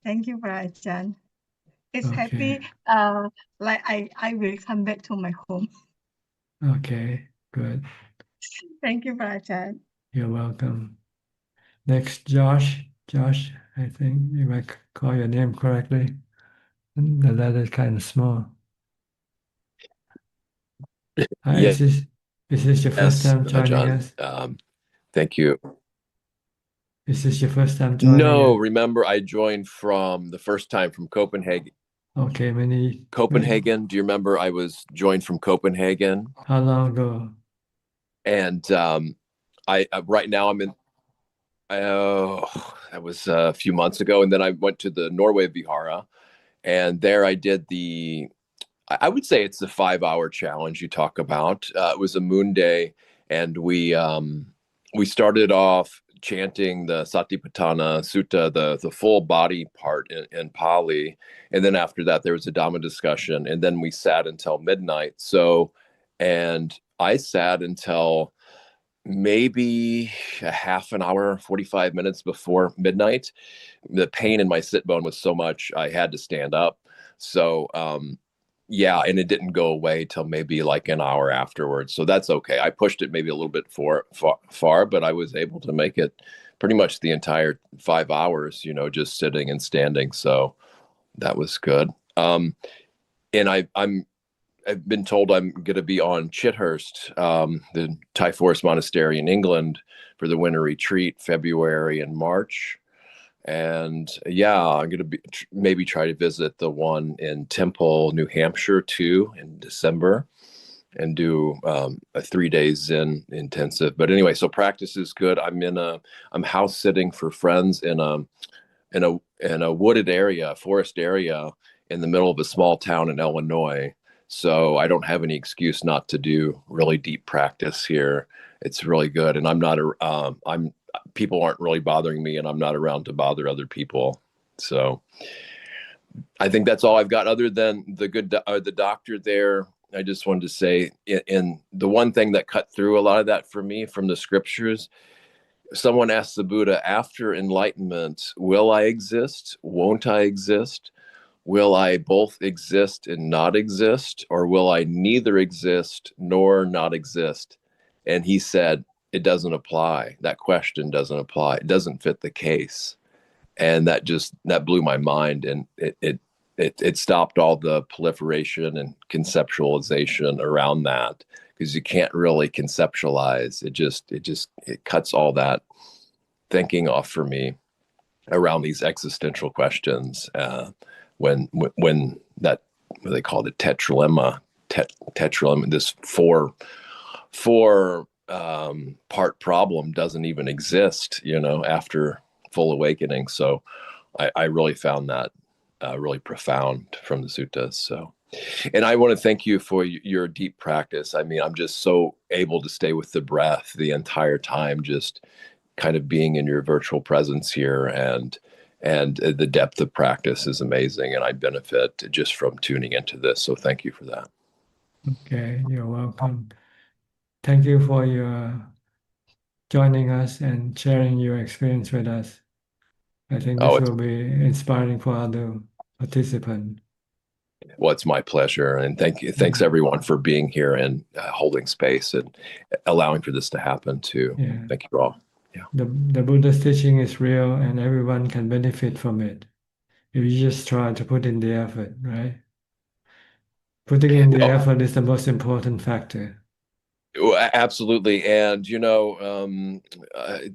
Thank you, Prajan. It's Okay. happy. Like I will come back to my home. Okay. Good. Thank you, Prajan. You're welcome. Next, Josh. Josh, I think you might call your name correctly. The letter is kind of small. Hi, Yeah. is this your first Yes, time joining Ajaan. us? Thank you. Is this your first time joining No, us? remember I joined from the first time from Copenhagen. Okay, Copenhagen. Do you remember I was joined from Copenhagen? How long ago? And I right now I'm in. Oh, that was a few months ago, and then I went to the Norway Vihara, and there I did the. I would say it's the 5-hour challenge you talk about. It was a moon day, and we started off chanting the Satipatthana Sutta, the full body part in Pali, and then after that there was a Dhamma discussion, and then we sat until midnight. So, and I sat until maybe a half an hour, 45 minutes before midnight. The pain in my sit bone was so much I had to stand up. So, yeah, and it didn't go away till maybe like an hour afterwards. So that's okay. I pushed it maybe a little bit far, but I was able to make it pretty much the entire 5 hours, just sitting and standing. So that was good. And I've been told I'm going to be on Chithurst, the Thai Forest Monastery in England, for the winter retreat, February and March. And yeah, I'm going to maybe try to visit the one in Temple, New Hampshire too in December, and do a 3 days Zen intensive. But anyway, so practice is good. I'm house sitting for friends in a wooded area, forest area in the middle of a small town in Illinois. So I don't have any excuse not to do really deep practice here. It's really good, and I'm people aren't really bothering me, and I'm not around to bother other people. So I think that's all I've got. Other than the doctor there, I just wanted to say, in the one thing that cut through a lot of that for me from the scriptures. Someone asked the Buddha, after enlightenment, will I exist? Won't I exist? Will I both exist and not exist? Or will I neither exist nor not exist? And he said, it doesn't apply. That question doesn't apply. It doesn't fit the case. And that blew my mind. And it stopped all the proliferation and conceptualization around that, because you can't really conceptualize. It cuts all that thinking off for me around these existential questions. When that, what they call the tetralemma, this four part problem doesn't even exist, after full awakening. So I really found that really profound from the suttas. So, and I want to thank you for your deep practice. I mean, I'm just so able to stay with the breath the entire time, just kind of being in your virtual presence here, and the depth of practice is amazing, and I benefit just from tuning into this. So thank you for that. Okay, you're welcome. Thank you for your joining us and sharing your experience with us. I think this will be inspiring for other participants. Well, it's my pleasure, and thanks everyone for being here and holding space and allowing for this to happen too. Yeah. Thank you all. Yeah. The Buddha's teaching is real, and everyone can benefit from it if you just try to put in the effort, right? Putting in the effort is the most important factor. Well, absolutely. And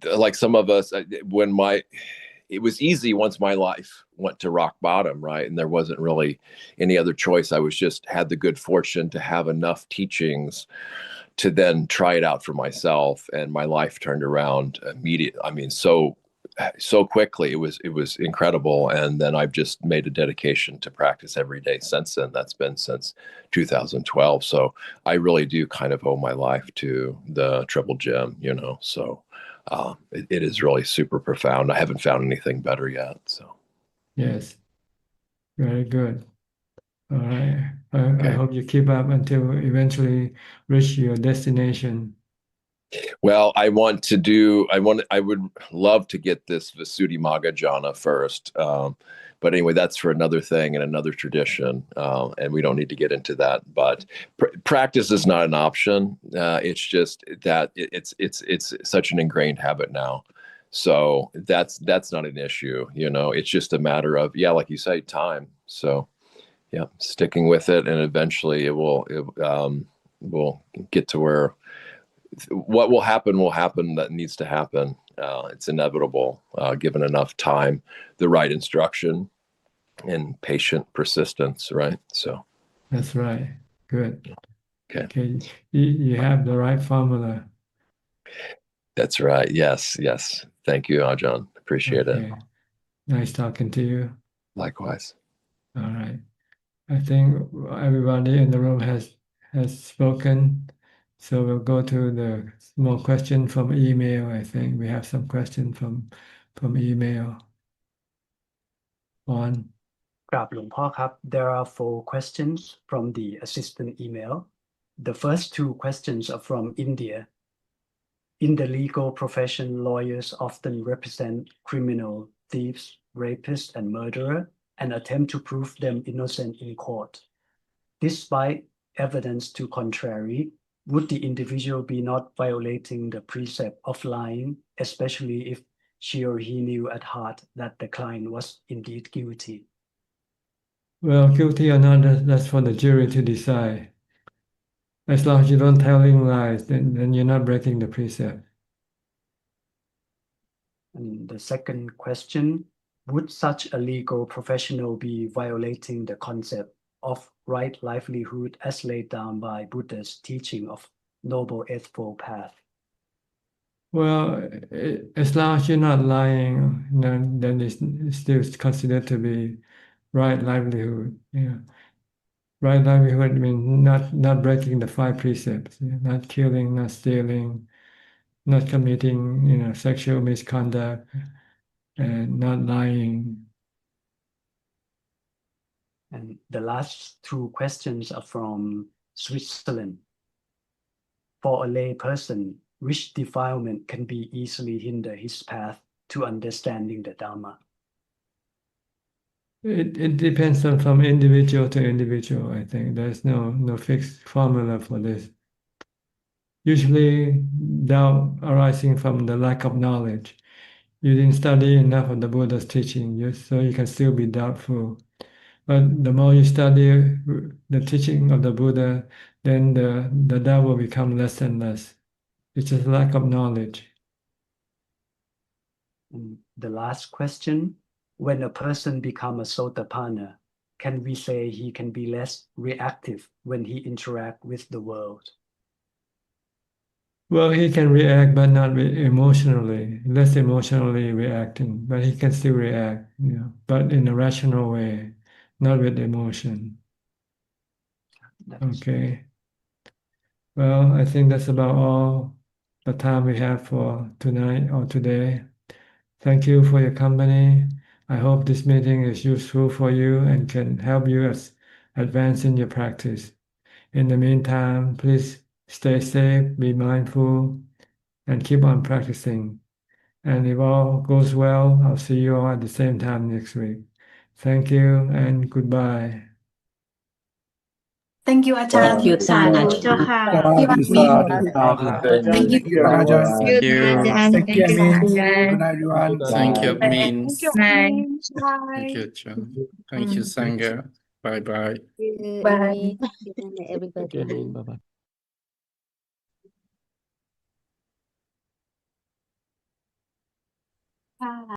like some of us, when it was easy once my life went to rock bottom, right? And there wasn't really any other choice. I was just had the good fortune to have enough teachings to then try it out for myself, and my life turned around immediately. I mean, so quickly. It was incredible. And then I've just made a dedication to practice every day since then. That's been since 2012. So I really do kind of owe my life to the Triple Gem, you know. So it is really super profound. I haven't found anything better yet. So Yes, very good. All right. I hope you keep up until eventually reach your destination. Well, I would love to get this Visuddhimagga jhana first. But anyway, that's for another thing and another tradition. And we don't need to get into that, but practice is not an option. It's just that it's such an ingrained habit now. So that's not an issue, you know. It's just a matter of, yeah, like you say, time. So yeah, sticking with it, and eventually it will get to where what will happen that needs to happen. It's inevitable, given enough time, the right instruction, and patient persistence, right? So That's right. Good. Okay. You have the right formula. That's right. Yes. Thank you, Ajahn. Appreciate it. Nice talking to you. Likewise. All right. I think everybody in the room has spoken. So we'll go to the more question from email. I think we have some question from email. On. กราบหลวงพ่อครับ There are 4 questions from the assistant email. The first 2 questions are from India. In the legal profession, lawyers often represent criminal, thieves, rapists, and murderers and attempt to prove them innocent in court. Despite evidence to contrary, would the individual be not violating the precept of lying, especially if she or he knew at heart that the client was indeed guilty? Well, guilty or not, that's for the jury to decide. As long as you don't telling lies, then you're not breaking the precept. And the second question, would such a legal professional be violating the concept of right livelihood as laid down by Buddha's teaching of Noble Eightfold Path? Well, as long as you're not lying, then it's still considered to be right livelihood. Yeah. Right livelihood means not breaking the 5 precepts, not killing, not stealing, not committing, sexual misconduct, and not lying. And the last 2 questions are from Switzerland. For a lay person, which defilement can be easily hinder his path to understanding the Dhamma? It depends on from individual to individual, I think. There's no fixed formula for this. Usually, doubt arising from the lack of knowledge. You didn't study enough of the Buddha's teaching, so you can still be doubtful. But the more you study the teaching of the Buddha, then the doubt will become less and less. It's just lack of knowledge. And the last question, when a person becomes a Sotapanna, can we say he can be less reactive when he interacts with the world? Well, he can react, but not emotionally, less emotionally reacting, but he can still react, but in a rational way, not with emotion. Okay. Well, I think that's about all the time we have for tonight or today. Thank you for your company. I hope this meeting is useful for you and can help you advance in your practice. In the meantime, please stay safe, be mindful, and keep on practicing. And if all goes well, I'll see you all at the same time next week. Thank you and goodbye. Thank you อาจารย์ Thank you สาธุ Ajahn. เจ้าค่ะ Thank you, Admin. Thank you Thank you, everyone. Thank you. Thank you, Ajahn. Good night, everyone. Thank you, Bye. Admin. Thank you Bye. Thank you, Ajahn. Thank you, Sangha. Bye-bye. Bye. Good night, everybody. Okay, bye-bye.